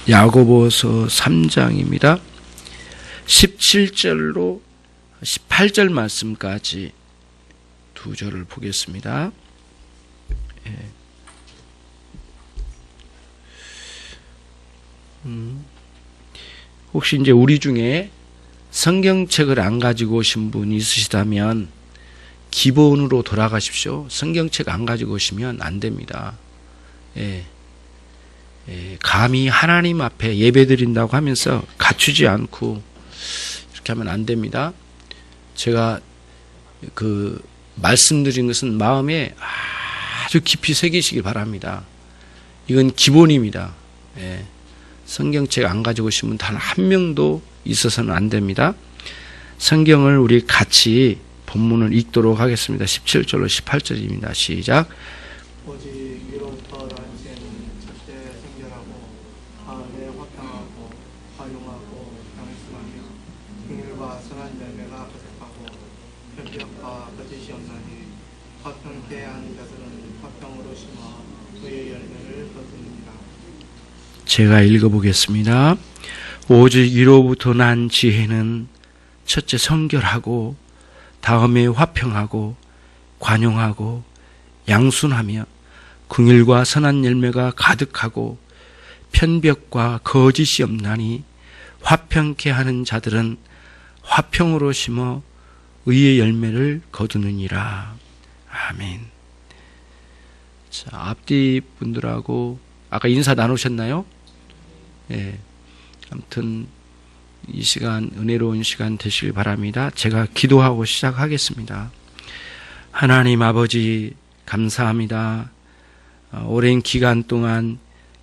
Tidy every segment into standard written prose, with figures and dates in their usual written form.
야고보서 3장입니다. 17절로 18절 말씀까지 두 절을 보겠습니다. 혹시 이제 우리 중에 성경책을 안 가지고 오신 분이 있으시다면 기본으로 돌아가십시오. 성경책 안 가지고 오시면 안 됩니다. 감히 하나님 앞에 예배드린다고 하면서 갖추지 않고 이렇게 하면 안 됩니다. 제가 말씀드린 것은 마음에 아주 깊이 새기시기 바랍니다. 이건 기본입니다. 성경책 안 가지고 오신 분 단 한 명도 있어서는 안 됩니다. 성경을 우리 같이 본문을 읽도록 하겠습니다. 17절로 18절입니다. 시작. 오직 위로부터 난지에는 첫째 성결하고 다음에 화평하고 화용하고 양심하며 긍휼과 선한 열매가 거듭하고 편협과 거짓이 없나니 화평케 하는 자들은 화평으로 심어 그의 열매를 거두느니라. 제가 읽어보겠습니다. 오직 위로부터 난 지혜는 첫째 성결하고 다음에 화평하고 관용하고 양순하며 긍휼과 선한 열매가 가득하고 편벽과 거짓이 없나니 화평케 하는 자들은 화평으로 심어 의의 열매를 거두느니라. 아멘. 자, 앞뒤 분들하고 아까 인사 나누셨나요? 아무튼 이 시간 은혜로운 시간 되시길 바랍니다. 제가 기도하고 시작하겠습니다. 하나님 아버지 감사합니다. 오랜 기간 동안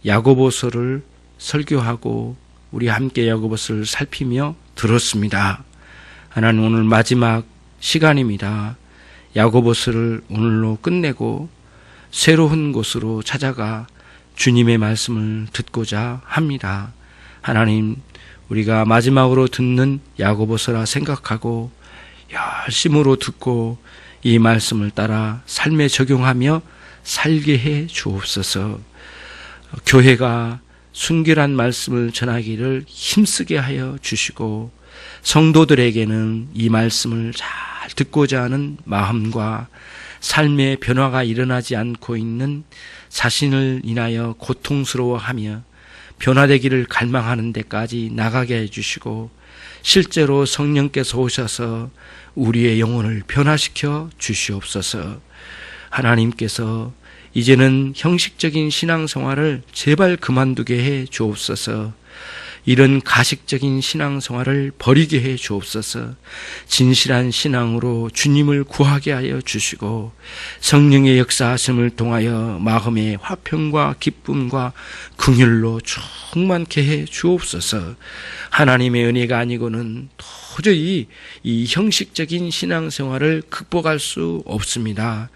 야고보서를 설교하고 우리 함께 야고보서를 살피며 들었습니다. 하나님 오늘 마지막 시간입니다. 야고보서를 오늘로 끝내고 새로운 곳으로 찾아가 주님의 말씀을 듣고자 합니다. 하나님 우리가 마지막으로 듣는 야고보서라 생각하고 열심으로 듣고 이 말씀을 따라 삶에 적용하며 살게 해 주옵소서. 교회가 순결한 말씀을 전하기를 힘쓰게 하여 주시고 성도들에게는 이 말씀을 잘 듣고자 하는 마음과 삶의 변화가 일어나지 않고 있는 자신을 인하여 고통스러워하며 변화되기를 갈망하는 데까지 나가게 해주시고 실제로 성령께서 오셔서 우리의 영혼을 변화시켜 주시옵소서. 하나님께서 이제는 형식적인 신앙생활을 제발 그만두게 해 주옵소서. 이런 가식적인 신앙생활을 버리게 해 주옵소서. 진실한 신앙으로 주님을 구하게 하여 주시고 성령의 역사하심을 통하여 마음의 화평과 기쁨과 긍휼로 충만케 해 주옵소서. 하나님의 은혜가 아니고는 도저히 이 형식적인 신앙생활을 극복할 수 없습니다.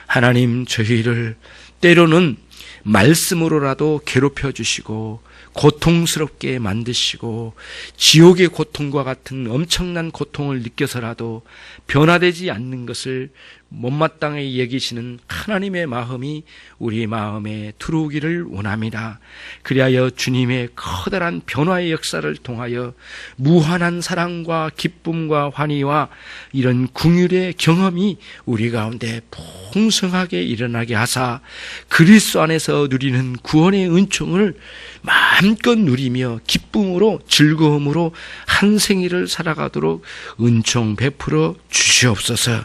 하나님 저희를 때로는 말씀으로라도 괴롭혀 주시고 고통스럽게 만드시고 지옥의 고통과 같은 엄청난 고통을 느껴서라도 변화되지 않는 것을 못마땅히 여기시는 하나님의 마음이 우리 마음에 들어오기를 원합니다. 그리하여 주님의 커다란 변화의 역사를 통하여 무한한 사랑과 기쁨과 환희와 이런 긍휼의 경험이 우리 가운데 풍성하게 일어나게 하사 그리스도 안에서 누리는 구원의 은총을 마음껏 누리며 기쁨으로 즐거움으로 한 생일을 살아가도록 은총 베풀어 주시옵소서.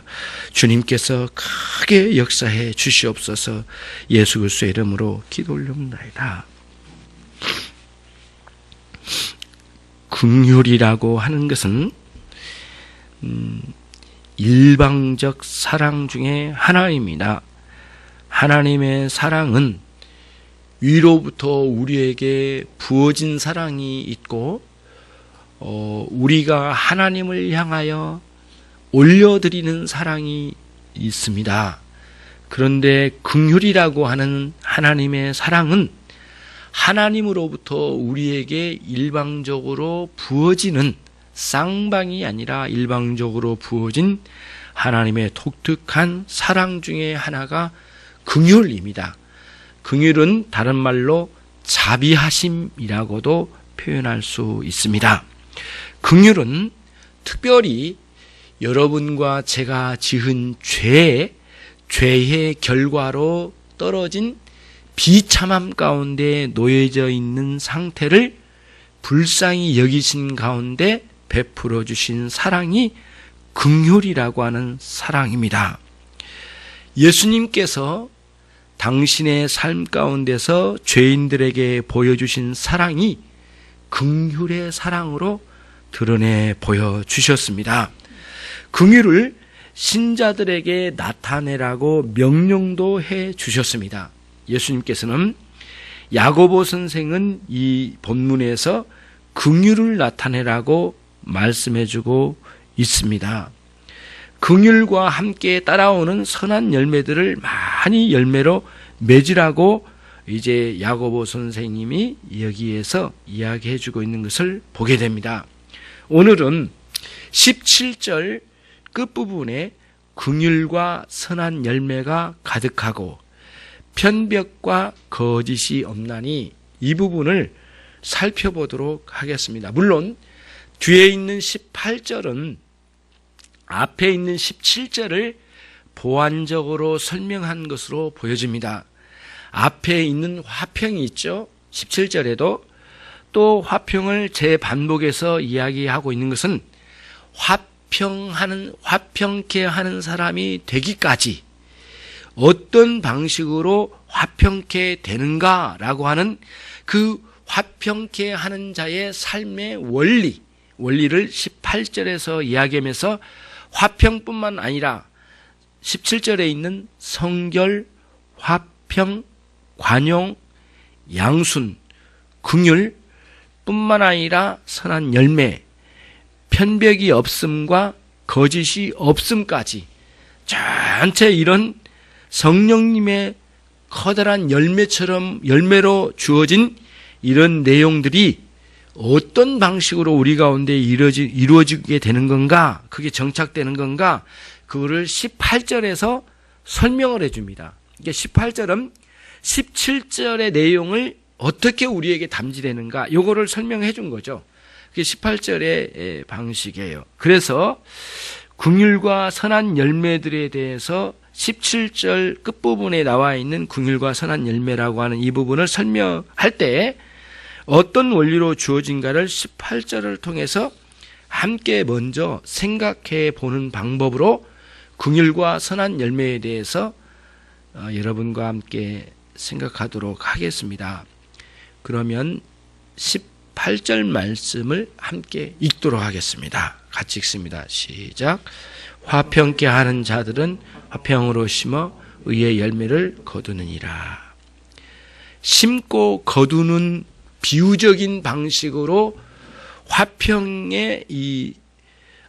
주님께서 크게 역사해 주시옵소서. 예수 그리스도의 이름으로 기도 올려옵나이다. 긍휼이라고 하는 것은 일방적 사랑 중에 하나입니다. 하나님의 사랑은 위로부터 우리에게 부어진 사랑이 있고 우리가 하나님을 향하여 올려드리는 사랑이 있습니다. 그런데 긍휼이라고 하는 하나님의 사랑은 하나님으로부터 우리에게 일방적으로 부어지는 쌍방이 아니라 일방적으로 부어진 하나님의 독특한 사랑 중에 하나가 긍휼입니다. 긍휼은 다른 말로 자비하심이라고도 표현할 수 있습니다. 긍휼은 특별히 여러분과 제가 지은 죄의 결과로 떨어진 비참함 가운데 놓여져 있는 상태를 불쌍히 여기신 가운데 베풀어 주신 사랑이 긍휼이라고 하는 사랑입니다. 예수님께서 당신의 삶 가운데서 죄인들에게 보여주신 사랑이 긍휼의 사랑으로 드러내 보여주셨습니다. 긍휼을 신자들에게 나타내라고 명령도 해 주셨습니다. 예수님께서는 야고보 선생은 이 본문에서 긍휼을 나타내라고 말씀해 주고 있습니다. 긍휼과 함께 따라오는 선한 열매들을 많이 열매로 맺으라고 이제 야고보 선생님이 여기에서 이야기해 주고 있는 것을 보게 됩니다. 오늘은 17절 끝부분에 긍휼과 선한 열매가 가득하고 편벽과 거짓이 없나니 이 부분을 살펴보도록 하겠습니다. 물론 뒤에 있는 18절은 앞에 있는 17절을 보완적으로 설명한 것으로 보여집니다. 앞에 있는 화평이 있죠. 17절에도 또 화평을 재반복해서 이야기하고 있는 것은 화평케 하는 사람이 되기까지 어떤 방식으로 화평케 되는가라고 하는 그 화평케 하는 자의 삶의 원리를 18절에서 이야기하면서 화평뿐만 아니라 17절에 있는 성결, 화평, 관용, 양순, 긍휼 뿐만 아니라 선한 열매, 편벽이 없음과 거짓이 없음까지 전체 이런 성령님의 커다란 열매로 주어진 이런 내용들이 어떤 방식으로 우리 가운데 이루어지게 되는 건가, 그게 정착되는 건가, 그거를 18절에서 설명을 해줍니다. 이게 18절은 17절의 내용을 어떻게 우리에게 담지되는가, 요거를 설명해 준 거죠. 그게 18절의 방식이에요. 그래서 긍휼과 선한 열매들에 대해서 17절 끝부분에 나와 있는 긍휼과 선한 열매라고 하는 이 부분을 설명할 때 어떤 원리로 주어진가를 18절을 통해서 함께 먼저 생각해 보는 방법으로 긍휼과 선한 열매에 대해서 여러분과 함께 생각하도록 하겠습니다. 그러면 18절 말씀을 함께 읽도록 하겠습니다. 같이 읽습니다. 시작. 화평케 하는 자들은 화평으로 심어 의의 열매를 거두느니라. 심고 거두는 비유적인 방식으로 화평의 이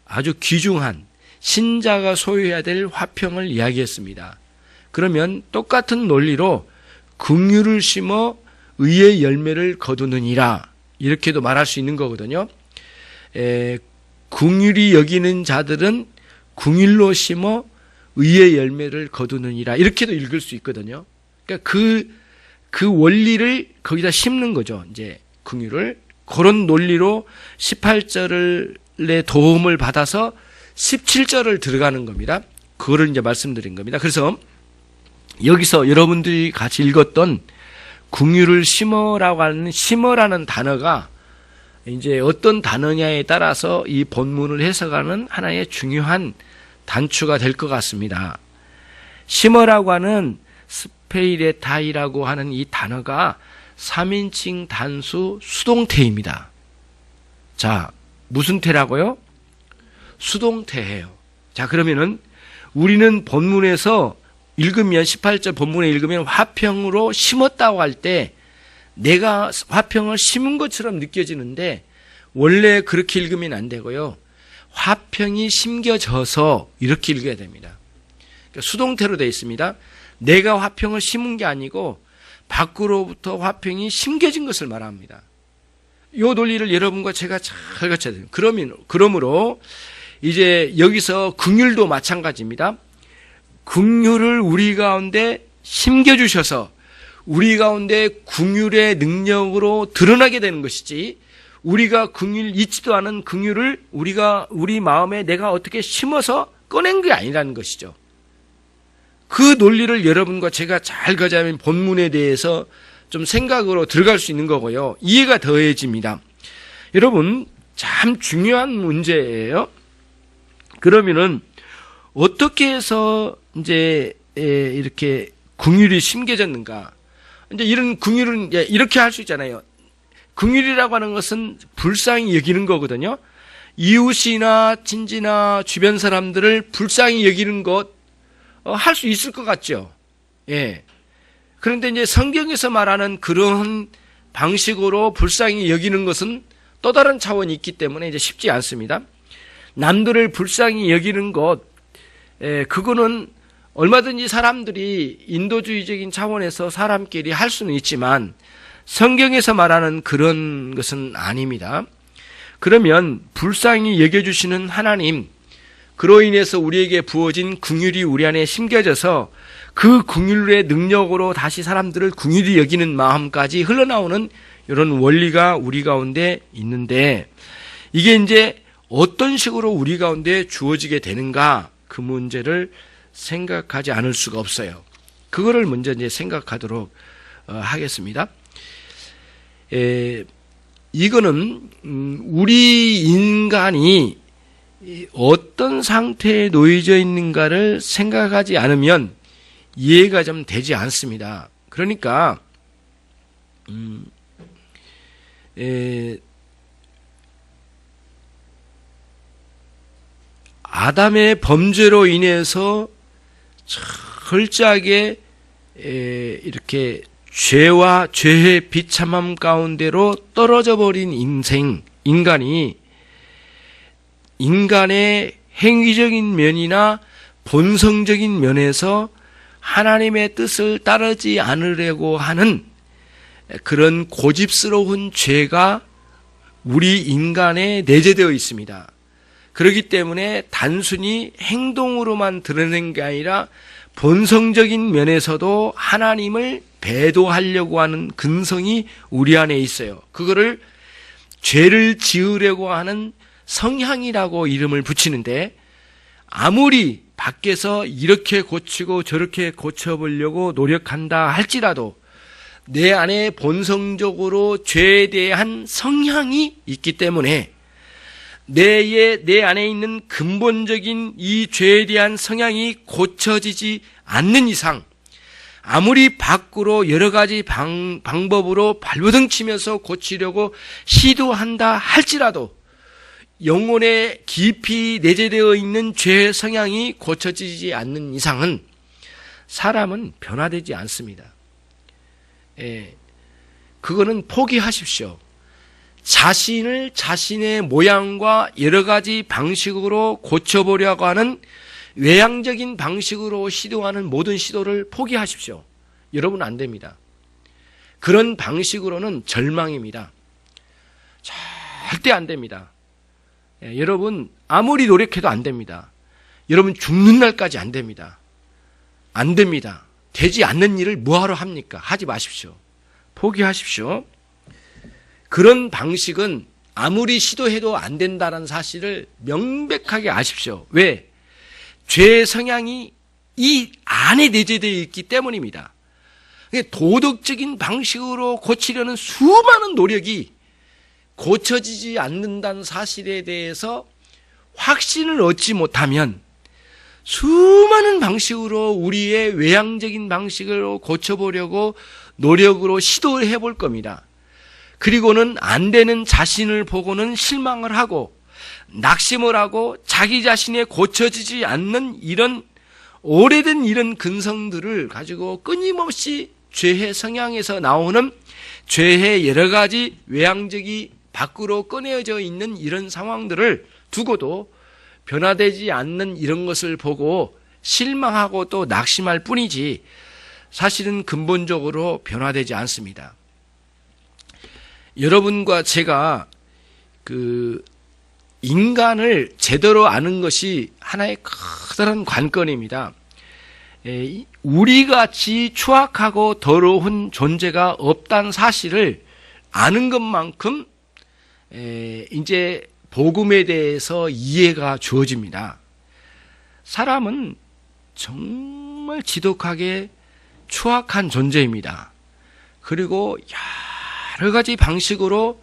아주 귀중한 신자가 소유해야 될 화평을 이야기했습니다. 그러면 똑같은 논리로 긍휼을 심어 의의 열매를 거두느니라 이렇게도 말할 수 있는 거거든요. 긍휼히 여기는 자들은 긍휼로 심어 의의 열매를 거두느니라 이렇게도 읽을 수 있거든요. 그러니까 그 원리를 거기다 심는 거죠. 이제 긍휼을 그런 논리로 18절의 도움을 받아서 17절을 들어가는 겁니다. 그거를 이제 말씀드린 겁니다. 그래서 여기서 여러분들이 같이 읽었던 긍휼을 심어라고 하는 심어라는 단어가 이제 어떤 단어냐에 따라서 이 본문을 해석하는 하나의 중요한 단추가 될 것 같습니다. 심어라고 하는 스페이레타이라고 하는 이 단어가 3인칭 단수 수동태입니다. 자, 무슨 태라고요? 수동태예요. 자, 그러면은 우리는 본문에서 읽으면 18절 본문에 읽으면 화평으로 심었다고 할 때 내가 화평을 심은 것처럼 느껴지는데 원래 그렇게 읽으면 안 되고요. 화평이 심겨져서 이렇게 읽어야 됩니다. 그러니까 수동태로 되어 있습니다. 내가 화평을 심은 게 아니고 밖으로부터 화평이 심겨진 것을 말합니다. 이 논리를 여러분과 제가 잘 갖춰야 돼요. 그러므로 이제 여기서 긍휼도 마찬가지입니다. 긍휼을 우리 가운데 심겨주셔서 우리 가운데 긍휼의 능력으로 드러나게 되는 것이지, 우리가 긍휼 있지도 않은 긍휼을 우리 마음에 내가 어떻게 심어서 꺼낸 게 아니라는 것이죠. 그 논리를 여러분과 제가 잘 가자면 본문에 대해서 좀 생각으로 들어갈 수 있는 거고요. 이해가 더해집니다. 여러분, 참 중요한 문제예요. 그러면은 어떻게 해서 이제 이렇게 긍휼이 심겨졌는가? 이제 이런 긍휼은 이렇게 할 수 있잖아요. 긍휼이라고 하는 것은 불쌍히 여기는 거거든요. 이웃이나 친지나 주변 사람들을 불쌍히 여기는 것 할 수 있을 것 같죠. 예. 그런데 이제 성경에서 말하는 그런 방식으로 불쌍히 여기는 것은 또 다른 차원이 있기 때문에 이제 쉽지 않습니다. 남들을 불쌍히 여기는 것, 그거는 얼마든지 사람들이 인도주의적인 차원에서 사람끼리 할 수는 있지만 성경에서 말하는 그런 것은 아닙니다. 그러면 불쌍히 여겨주시는 하나님, 그로 인해서 우리에게 부어진 긍휼이 우리 안에 심겨져서 그 긍휼의 능력으로 다시 사람들을 긍휼히 여기는 마음까지 흘러나오는 이런 원리가 우리 가운데 있는데, 이게 이제 어떤 식으로 우리 가운데 주어지게 되는가, 그 문제를 생각하지 않을 수가 없어요. 그거를 먼저 이제 생각하도록 하겠습니다. 이거는 우리 인간이 어떤 상태에 놓여져 있는가를 생각하지 않으면 이해가 좀 되지 않습니다. 그러니까 아담의 범죄로 인해서 철저하게 이렇게 죄와 죄의 비참함 가운데로 떨어져 버린 인간의 행위적인 면이나 본성적인 면에서 하나님의 뜻을 따르지 않으려고 하는 그런 고집스러운 죄가 우리 인간에 내재되어 있습니다. 그렇기 때문에 단순히 행동으로만 드러낸 게 아니라 본성적인 면에서도 하나님을 배도하려고 하는 근성이 우리 안에 있어요. 그거를 죄를 지으려고 하는 성향이라고 이름을 붙이는데, 아무리 밖에서 이렇게 고치고 저렇게 고쳐보려고 노력한다 할지라도 내 안에 본성적으로 죄에 대한 성향이 있기 때문에 내 안에 있는 근본적인 이 죄에 대한 성향이 고쳐지지 않는 이상, 아무리 밖으로 여러 가지 방법으로 발버둥 치면서 고치려고 시도한다 할지라도 영혼에 깊이 내재되어 있는 죄의 성향이 고쳐지지 않는 이상은 사람은 변화되지 않습니다. 그거는 포기하십시오. 자신을 자신의 모양과 여러 가지 방식으로 고쳐보려고 하는 외향적인 방식으로 시도하는 모든 시도를 포기하십시오. 여러분 안 됩니다. 그런 방식으로는 절망입니다. 절대 안 됩니다. 여러분 아무리 노력해도 안 됩니다. 여러분 죽는 날까지 안 됩니다. 안 됩니다. 되지 않는 일을 뭐하러 합니까? 하지 마십시오. 포기하십시오. 그런 방식은 아무리 시도해도 안 된다는 사실을 명백하게 아십시오. 왜? 죄의 성향이 이 안에 내재되어 있기 때문입니다. 도덕적인 방식으로 고치려는 수많은 노력이 고쳐지지 않는다는 사실에 대해서 확신을 얻지 못하면 수많은 방식으로 우리의 외향적인 방식으로 고쳐보려고 노력으로 시도를 해볼 겁니다. 그리고는 안 되는 자신을 보고는 실망을 하고 낙심을 하고 자기 자신의 고쳐지지 않는 이런 오래된 이런 근성들을 가지고 끊임없이 죄의 성향에서 나오는 죄의 여러 가지 외향적이 밖으로 꺼내어져 있는 이런 상황들을 두고도 변화되지 않는 이런 것을 보고 실망하고 또 낙심할 뿐이지 사실은 근본적으로 변화되지 않습니다. 여러분과 제가 인간을 제대로 아는 것이 하나의 커다란 관건입니다. 우리같이 추악하고 더러운 존재가 없다는 사실을 아는 것만큼 이제 복음에 대해서 이해가 주어집니다. 사람은 정말 지독하게 추악한 존재입니다. 그리고 여러 가지 방식으로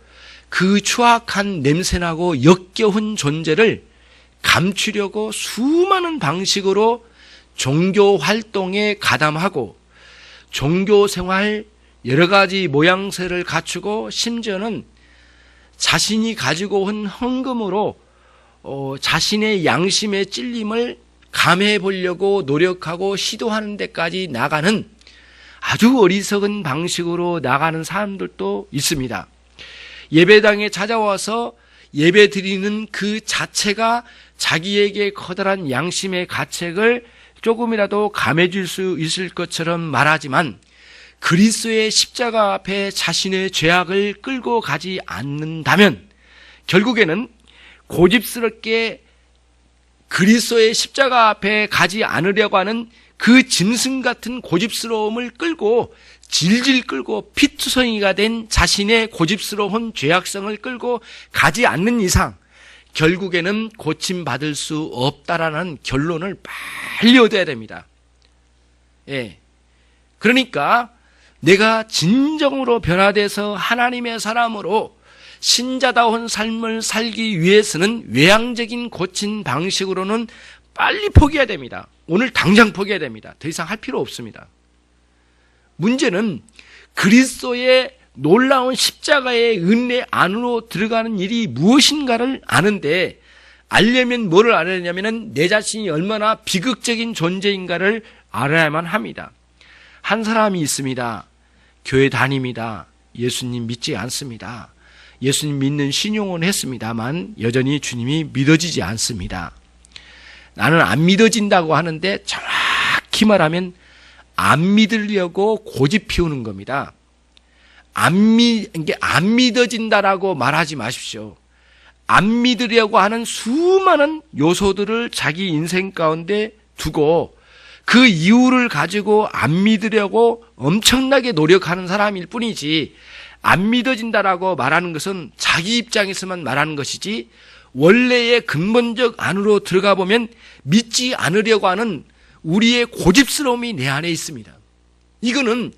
그 추악한 냄새나고 역겨운 존재를 감추려고 수많은 방식으로 종교 활동에 가담하고 종교 생활 여러 가지 모양새를 갖추고 심지어는 자신이 가지고 온 헌금으로 자신의 양심의 찔림을 감해 보려고 노력하고 시도하는 데까지 나가는 아주 어리석은 방식으로 나가는 사람들도 있습니다. 예배당에 찾아와서 예배 드리는 그 자체가 자기에게 커다란 양심의 가책을 조금이라도 감해줄 수 있을 것처럼 말하지만 그리스도의 십자가 앞에 자신의 죄악을 끌고 가지 않는다면 결국에는 고집스럽게 그리스도의 십자가 앞에 가지 않으려고 하는 그 짐승 같은 고집스러움을 끌고 질질 끌고 피투성이가 된 자신의 고집스러운 죄악성을 끌고 가지 않는 이상 결국에는 고침받을 수 없다라는 결론을 빨리 얻어야 됩니다. 예. 그러니까 내가 진정으로 변화돼서 하나님의 사람으로 신자다운 삶을 살기 위해서는 외향적인 고친 방식으로는 빨리 포기해야 됩니다. 오늘 당장 포기해야 됩니다. 더 이상 할 필요 없습니다. 문제는 그리스도의 놀라운 십자가의 은혜 안으로 들어가는 일이 무엇인가를 아는데 알려면 뭐를 알아야 하냐면 내 자신이 얼마나 비극적인 존재인가를 알아야만 합니다. 한 사람이 있습니다. 교회 다닙니다. 예수님 믿지 않습니다. 예수님 믿는 신용은 했습니다만 여전히 주님이 믿어지지 않습니다. 나는 안 믿어진다고 하는데 정확히 말하면 안 믿으려고 고집 피우는 겁니다. 안 믿어진다라고 말하지 마십시오. 안 믿으려고 하는 수많은 요소들을 자기 인생 가운데 두고 그 이유를 가지고 안 믿으려고 엄청나게 노력하는 사람일 뿐이지 안 믿어진다라고 말하는 것은 자기 입장에서만 말하는 것이지 원래의 근본적 안으로 들어가 보면 믿지 않으려고 하는 우리의 고집스러움이 내 안에 있습니다. 이거는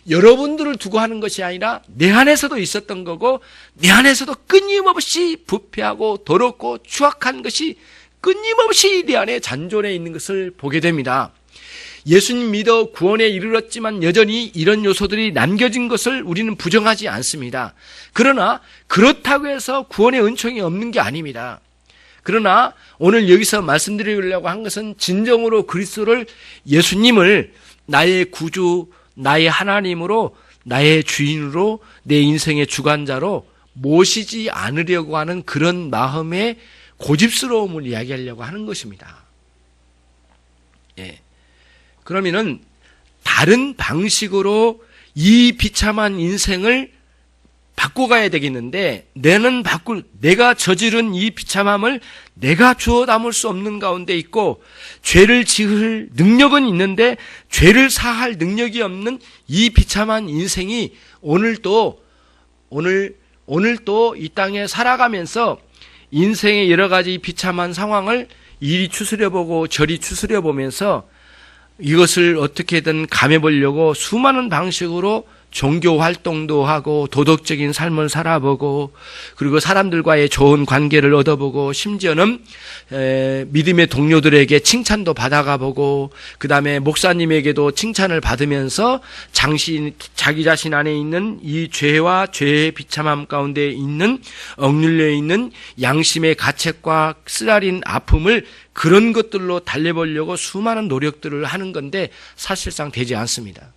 여러분들을 두고 하는 것이 아니라 내 안에서도 있었던 거고 내 안에서도 끊임없이 부패하고 더럽고 추악한 것이 끊임없이 내 안에 잔존해 있는 것을 보게 됩니다. 예수님 믿어 구원에 이르렀지만 여전히 이런 요소들이 남겨진 것을 우리는 부정하지 않습니다. 그러나 그렇다고 해서 구원의 은총이 없는 게 아닙니다. 그러나 오늘 여기서 말씀드리려고 한 것은 진정으로 그리스도를 예수님을 나의 구주, 나의 하나님으로, 나의 주인으로, 내 인생의 주관자로 모시지 않으려고 하는 그런 마음의 고집스러움을 이야기하려고 하는 것입니다. 예. 그러면은 다른 방식으로 이 비참한 인생을 바꿔가야 되겠는데 내가 저지른 이 비참함을 내가 주워 담을 수 없는 가운데 있고 죄를 지을 능력은 있는데 죄를 사할 능력이 없는 이 비참한 인생이 오늘도 이 땅에 살아가면서 인생의 여러 가지 비참한 상황을 이리 추스려보고 저리 추스려보면서 이것을 어떻게든 감해보려고 수많은 방식으로 종교 활동도 하고 도덕적인 삶을 살아보고 그리고 사람들과의 좋은 관계를 얻어보고 심지어는 믿음의 동료들에게 칭찬도 받아가보고 그 다음에 목사님에게도 칭찬을 받으면서 자기 자신 안에 있는 이 죄와 죄의 비참함 가운데 있는 억눌려 있는 양심의 가책과 쓰라린 아픔을 그런 것들로 달래보려고 수많은 노력들을 하는 건데 사실상 되지 않습니다.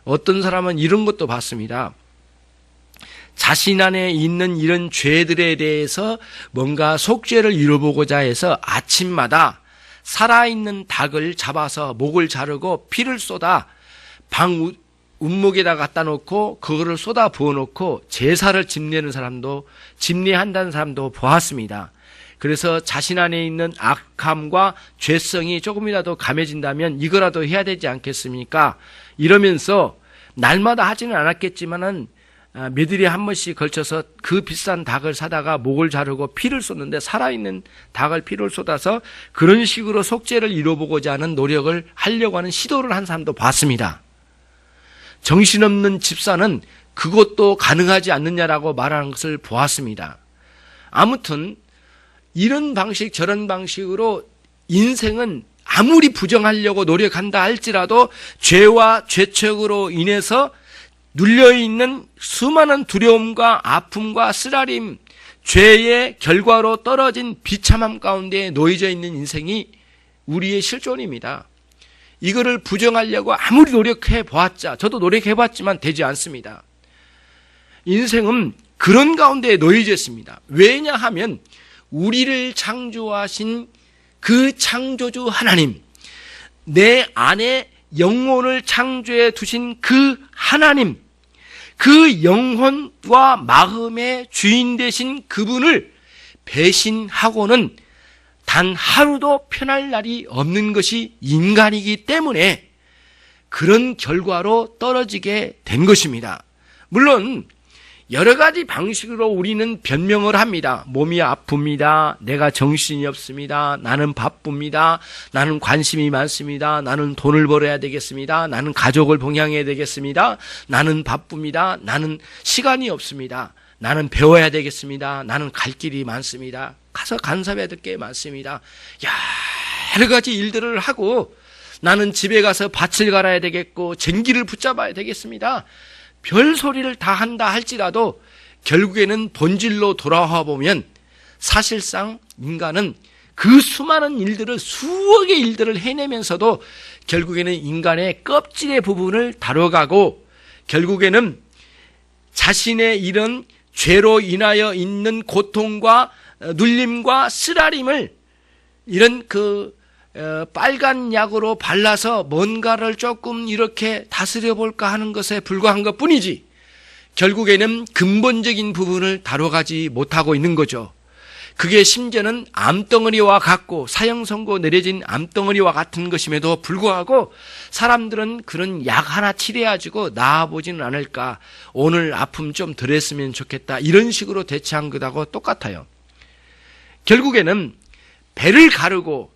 어떤 사람은 이런 것도 봤습니다. 자신 안에 있는 이런 죄들에 대해서 뭔가 속죄를 이뤄보고자 해서 아침마다 살아있는 닭을 잡아서 목을 자르고 피를 쏟아 방 운목에다 갖다 놓고 그거를 쏟아 부어놓고 제사를 집내는 사람도 집례한다는 사람도 보았습니다. 그래서 자신 안에 있는 악함과 죄성이 조금이라도 감해진다면 이거라도 해야 되지 않겠습니까? 이러면서 날마다 하지는 않았겠지만은 몇일에 한 번씩 걸쳐서 그 비싼 닭을 사다가 목을 자르고 피를 쏟는데, 살아있는 닭을 피를 쏟아서 그런 식으로 속죄를 이뤄보고자 하는 노력을 하려고 하는 시도를 한 사람도 봤습니다. 정신없는 집사는 그것도 가능하지 않느냐라고 말하는 것을 보았습니다. 아무튼 이런 방식 저런 방식으로 인생은 아무리 부정하려고 노력한다 할지라도 죄와 죄책으로 인해서 눌려있는 수많은 두려움과 아픔과 쓰라림, 죄의 결과로 떨어진 비참함 가운데 놓여져 있는 인생이 우리의 실존입니다. 이거를 부정하려고 아무리 노력해 보았자, 저도 노력해 봤지만 되지 않습니다. 인생은 그런 가운데 놓여져 있습니다. 왜냐하면 우리를 창조하신 그 창조주 하나님, 내 안에 영혼을 창조해 두신 그 하나님, 그 영혼과 마음의 주인 되신 그분을 배신하고는 단 하루도 편할 날이 없는 것이 인간이기 때문에 그런 결과로 떨어지게 된 것입니다. 물론 여러 가지 방식으로 우리는 변명을 합니다. 몸이 아픕니다. 내가 정신이 없습니다. 나는 바쁩니다. 나는 관심이 많습니다. 나는 돈을 벌어야 되겠습니다. 나는 가족을 봉양해야 되겠습니다. 나는 바쁩니다. 나는 시간이 없습니다. 나는 배워야 되겠습니다. 나는 갈 길이 많습니다. 가서 간섭해야 될 게 많습니다. 여러 가지 일들을 하고 나는 집에 가서 밭을 갈아야 되겠고 쟁기를 붙잡아야 되겠습니다. 별 소리를 다 한다 할지라도 결국에는 본질로 돌아와 보면 사실상 인간은 그 수많은 일들을, 수억의 일들을 해내면서도 결국에는 인간의 껍질의 부분을 다뤄가고 결국에는 자신의 이런 죄로 인하여 있는 고통과 눌림과 쓰라림을 이런 빨간 약으로 발라서 뭔가를 조금 이렇게 다스려 볼까 하는 것에 불과한 것 뿐이지 결국에는 근본적인 부분을 다뤄가지 못하고 있는 거죠. 그게 심지어는 암덩어리와 같고 사형 선고 내려진 암덩어리와 같은 것임에도 불구하고 사람들은 그런 약 하나 칠해가지고 나아보지는 않을까, 오늘 아픔 좀 덜 했으면 좋겠다, 이런 식으로 대처한 것하고 똑같아요. 결국에는 배를 가르고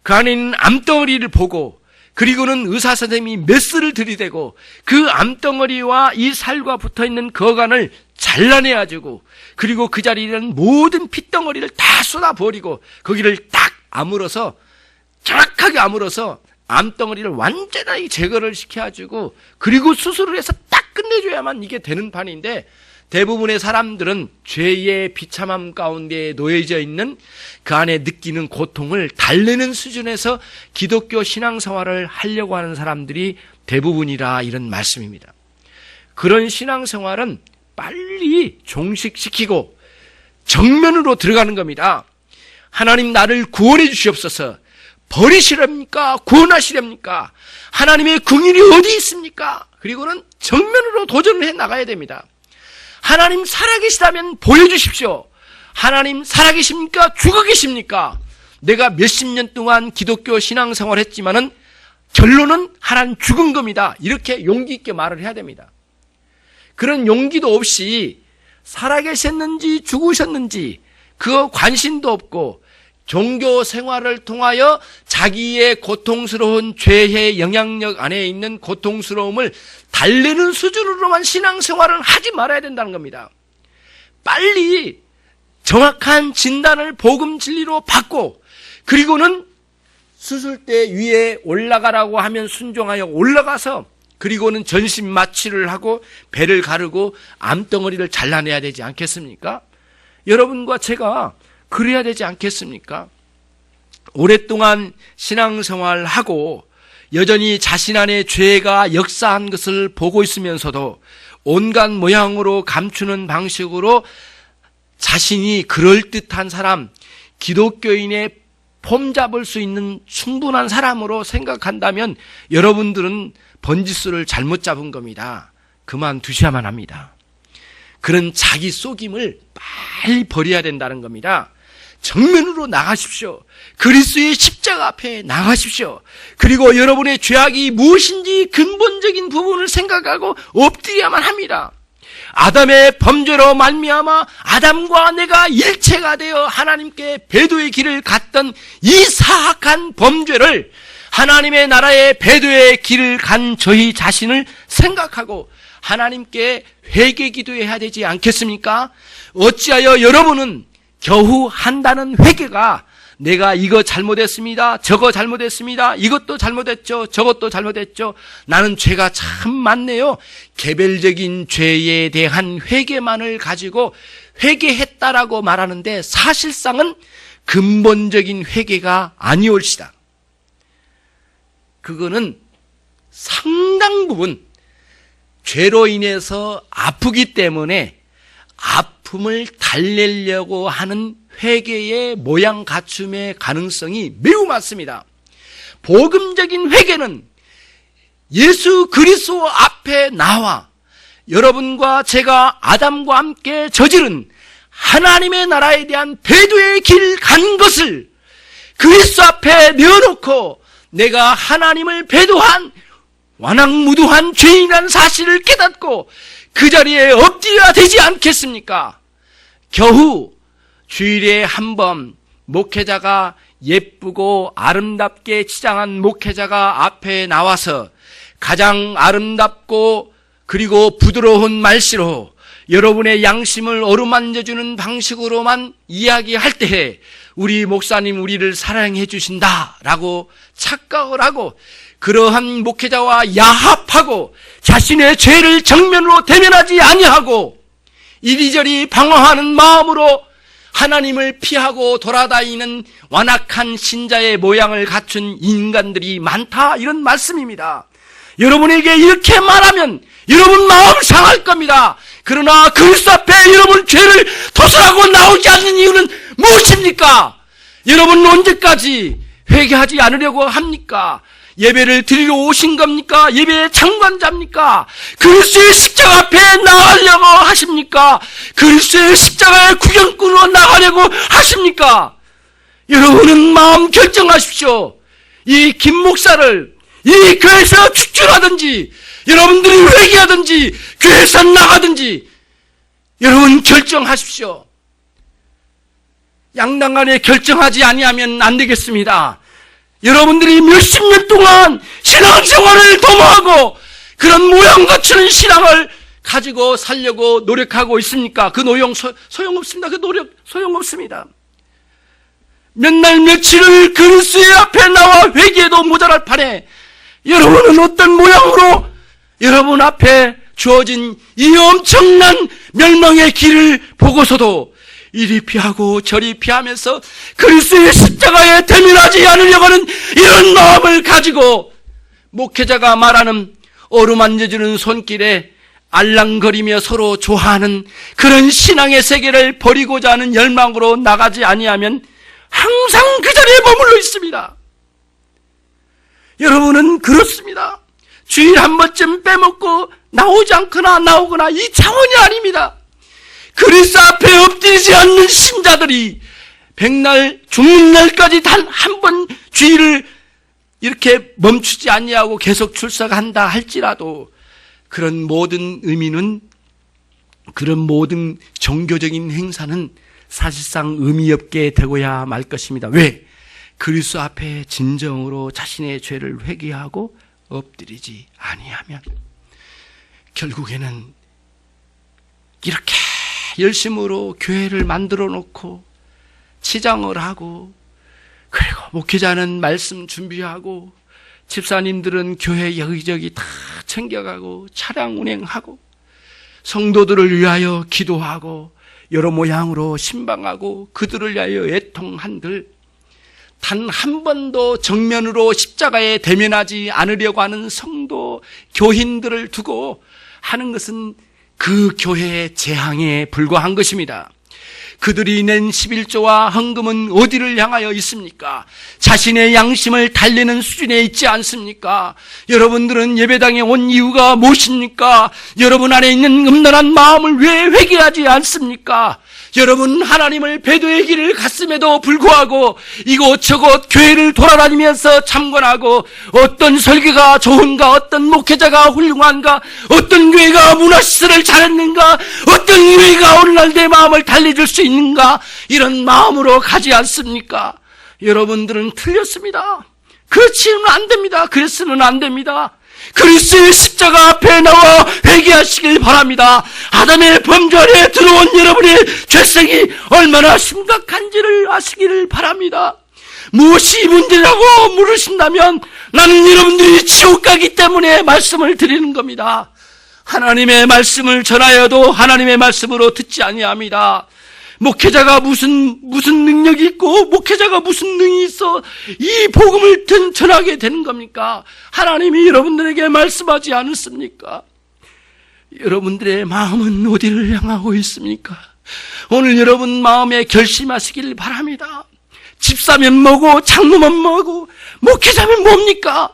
그 안에 있는 암덩어리를 보고 그리고는 의사 선생님이 메스를 들이대고 그 암덩어리와 이 살과 붙어있는 거간을 잘라내가지고 그리고 그 자리에 있는 모든 핏덩어리를 다 쏟아버리고 거기를 딱 아물어서, 정확하게 아물어서 암덩어리를 완전히 제거를 시켜가지고 그리고 수술을 해서 딱 끝내줘야만 이게 되는 판인데, 대부분의 사람들은 죄의 비참함 가운데 놓여져 있는 그 안에 느끼는 고통을 달래는 수준에서 기독교 신앙생활을 하려고 하는 사람들이 대부분이라, 이런 말씀입니다. 그런 신앙생활은 빨리 종식시키고 정면으로 들어가는 겁니다. 하나님 나를 구원해 주시옵소서. 버리시렵니까? 구원하시렵니까? 하나님의 긍휼이 어디 있습니까? 그리고는 정면으로 도전을 해 나가야 됩니다. 하나님 살아계시다면 보여주십시오. 하나님 살아계십니까? 죽어 계십니까? 내가 몇십 년 동안 기독교 신앙생활을 했지만은 결론은 하나님 죽은 겁니다. 이렇게 용기 있게 말을 해야 됩니다. 그런 용기도 없이 살아계셨는지 죽으셨는지 그거 관심도 없고 종교 생활을 통하여 자기의 고통스러운 죄의 영향력 안에 있는 고통스러움을 달래는 수준으로만 신앙생활을 하지 말아야 된다는 겁니다. 빨리 정확한 진단을 복음 진리로 받고 그리고는 수술대 위에 올라가라고 하면 순종하여 올라가서 그리고는 전신 마취를 하고 배를 가르고 암덩어리를 잘라내야 되지 않겠습니까? 여러분과 제가 그래야 되지 않겠습니까? 오랫동안 신앙생활하고 여전히 자신 안에 죄가 역사한 것을 보고 있으면서도 온갖 모양으로 감추는 방식으로 자신이 그럴듯한 사람, 기독교인의 폼 잡을 수 있는 충분한 사람으로 생각한다면 여러분들은 번지수를 잘못 잡은 겁니다. 그만두셔야만 합니다. 그런 자기 속임을 빨리 버려야 된다는 겁니다. 정면으로 나가십시오. 그리스도의 십자가 앞에 나가십시오. 그리고 여러분의 죄악이 무엇인지 근본적인 부분을 생각하고 엎드려야만 합니다. 아담의 범죄로 말미암아 아담과 내가 일체가 되어 하나님께 배도의 길을 갔던 이 사악한 범죄를 하나님의 나라의 배도의 길을 간 저희 자신을 생각하고 하나님께 회개 기도해야 되지 않겠습니까? 어찌하여 여러분은 겨우 한다는 회개가 내가 이거 잘못했습니다. 저거 잘못했습니다. 이것도 잘못했죠. 저것도 잘못했죠. 나는 죄가 참 많네요. 개별적인 죄에 대한 회개만을 가지고 회개했다라고 말하는데 사실상은 근본적인 회개가 아니올시다. 그거는 상당 부분 죄로 인해서 아프기 때문에 아픔을 달래려고 하는 회개의 모양 갖춤의 가능성이 매우 많습니다. 복음적인 회개는 예수 그리스도 앞에 나와 여러분과 제가 아담과 함께 저지른 하나님의 나라에 대한 배도의 길 간 것을 그리스도 앞에 내어놓고 내가 하나님을 배도한 완악무도한 죄인이라는 사실을 깨닫고 그 자리에 엎드려야 되지 않겠습니까? 겨우 주일에 한 번 목회자가 예쁘고 아름답게 치장한 목회자가 앞에 나와서 가장 아름답고 그리고 부드러운 말씨로 여러분의 양심을 어루만져주는 방식으로만 이야기할 때에 우리 목사님 우리를 사랑해 주신다라고 착각을 하고 그러한 목회자와 야합하고 자신의 죄를 정면으로 대면하지 아니하고 이리저리 방황하는 마음으로 하나님을 피하고 돌아다니는 완악한 신자의 모양을 갖춘 인간들이 많다, 이런 말씀입니다. 여러분에게 이렇게 말하면 여러분 마음 상할 겁니다. 그러나 그리스도 앞에 여러분 죄를 토설하고 나오지 않는 이유는 무엇입니까? 여러분은 언제까지 회개하지 않으려고 합니까? 예배를 드리러 오신 겁니까? 예배의 참관자입니까? 그리스도의 십자가 앞에 나가려고 하십니까? 그리스도의 십자가의 구경꾼으로 나가려고 하십니까? 여러분은 마음 결정하십시오. 이 김 목사를 이 교회에서 축출하든지 여러분들이 회개하든지 교회에서 나가든지 여러분 결정하십시오. 양당간에 결정하지 아니하면 안 되겠습니다. 여러분들이 몇십 년 동안 신앙생활을 도모하고 그런 모양 갖추는 신앙을 가지고 살려고 노력하고 있습니까? 그 노력 소용없습니다. 그 노력 소용없습니다. 몇 날 며칠을 그리스도의 앞에 나와 회개해도 모자랄 판에 여러분은 어떤 모양으로 여러분 앞에 주어진 이 엄청난 멸망의 길을 보고서도 이리 피하고 저리 피하면서 그리스도의 십자가에 대면하지 않으려고 하는 이런 마음을 가지고 목회자가 말하는 어루만져주는 손길에 알랑거리며 서로 좋아하는 그런 신앙의 세계를 버리고자 하는 열망으로 나가지 아니하면 항상 그 자리에 머물러 있습니다. 여러분은 그렇습니다. 주일 한 번쯤 빼먹고 나오지 않거나 나오거나 이 차원이 아닙니다. 그리스도 앞에 엎드리지 않는 신자들이 백날 죽는 날까지 단 한 번 주일을 이렇게 멈추지 아니하고 계속 출석한다 할지라도 그런 모든 의미는, 그런 모든 종교적인 행사는 사실상 의미 없게 되고야 말 것입니다. 왜? 그리스도 앞에 진정으로 자신의 죄를 회개하고 엎드리지 아니하면 결국에는 이렇게 열심으로 교회를 만들어 놓고 치장을 하고 그리고 목회자는 말씀 준비하고 집사님들은 교회 여기저기 다 챙겨가고 차량 운행하고 성도들을 위하여 기도하고 여러 모양으로 신방하고 그들을 위하여 애통한들 단 한 번도 정면으로 십자가에 대면하지 않으려고 하는 성도 교인들을 두고 하는 것은 그 교회의 재앙에 불과한 것입니다. 그들이 낸 11조와 헌금은 어디를 향하여 있습니까? 자신의 양심을 달래는 수준에 있지 않습니까? 여러분들은 예배당에 온 이유가 무엇입니까? 여러분 안에 있는 음란한 마음을 왜 회개하지 않습니까? 여러분, 하나님을 배도의 길을 갔음에도 불구하고 이곳저곳 교회를 돌아다니면서 참관하고 어떤 설교가 좋은가, 어떤 목회자가 훌륭한가, 어떤 교회가 문화시설을 잘했는가, 어떤 교회가 오늘날 내 마음을 달래줄 수 있는가, 이런 마음으로 가지 않습니까? 여러분들은 틀렸습니다. 그렇지는 안 됩니다. 그래서는 안 됩니다. 그리스도의 십자가 앞에 나와 회개하시길 바랍니다. 아담의 범죄 아래 들어온 여러분의 죄성이 얼마나 심각한지를 아시기를 바랍니다. 무엇이 문제라고 물으신다면 나는 여러분들이 지옥 가기 때문에 말씀을 드리는 겁니다. 하나님의 말씀을 전하여도 하나님의 말씀으로 듣지 아니합니다. 목회자가 무슨 능력이 있고 목회자가 무슨 능이 있어 이 복음을 전하게 되는 겁니까? 하나님이 여러분들에게 말씀하지 않았습니까? 여러분들의 마음은 어디를 향하고 있습니까? 오늘 여러분 마음에 결심하시길 바랍니다. 집사면 뭐고 장로면 뭐고 목회자면 뭡니까?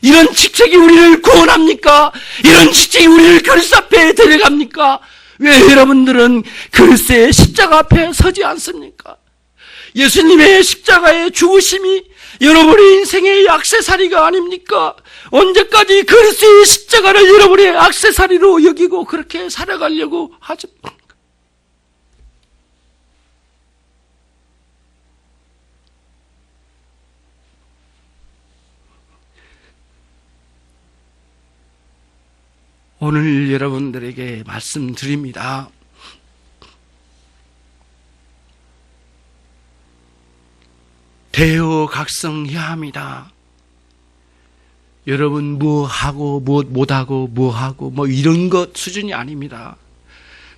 이런 직책이 우리를 구원합니까? 이런 직책이 우리를 그리스도 앞에 데려갑니까? 왜 여러분들은 그리스도의 십자가 앞에 서지 않습니까? 예수님의 십자가의 죽으심이 여러분의 인생의 액세서리가 아닙니까? 언제까지 그리스도의 십자가를 여러분의 액세서리로 여기고 그렇게 살아가려고 하죠? 오늘 여러분들에게 말씀드립니다. 대여각성해야 합니다. 여러분 뭐하고 못하고 뭐하고 뭐 이런 것 수준이 아닙니다.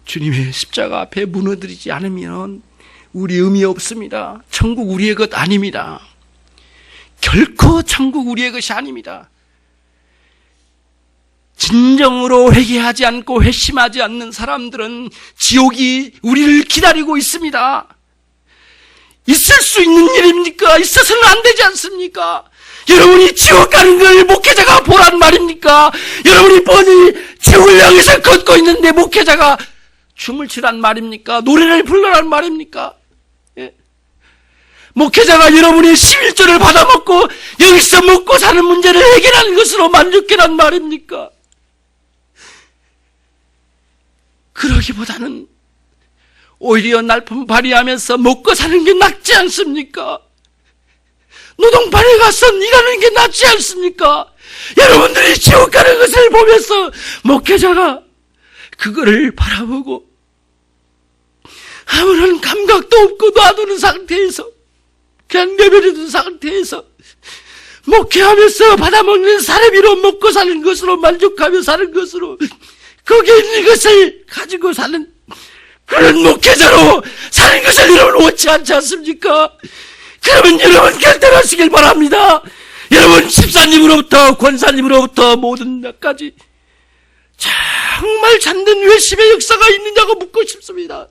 주님의 십자가 앞에 무너뜨리지 않으면 우리 의미 없습니다. 천국 우리의 것 아닙니다. 결코 천국 우리의 것이 아닙니다. 진정으로 회개하지 않고 회심하지 않는 사람들은 지옥이 우리를 기다리고 있습니다. 있을 수 있는 일입니까? 있어서는 안 되지 않습니까? 여러분이 지옥 가는 걸 목회자가 보란 말입니까? 여러분이 뻔히 지옥을 향해서 걷고 있는데 목회자가 춤을 추란 말입니까? 노래를 불러란 말입니까? 예? 목회자가 여러분이 11조를 받아먹고 여기서 먹고 사는 문제를 해결하는 것으로 만족해란 말입니까? 그러기보다는 오히려 날품 발휘하면서 먹고 사는 게 낫지 않습니까? 노동판에 가서 일하는 게 낫지 않습니까? 여러분들이 지옥 가는 것을 보면서 목회자가 그거를 바라보고 아무런 감각도 없고 놔두는 상태에서 그냥 내버려둔 상태에서 목회하면서 받아먹는 사례비로 먹고 사는 것으로 만족하며 사는 것으로 거기에 있는 것을 가지고 사는 그런 목회자로 사는 것을 여러분 원치 않지 않습니까? 그러면 여러분 결단하시길 바랍니다. 여러분 집사님으로부터 권사님으로부터 모든 것까지 정말 참된 회심의 역사가 있느냐고 묻고 싶습니다.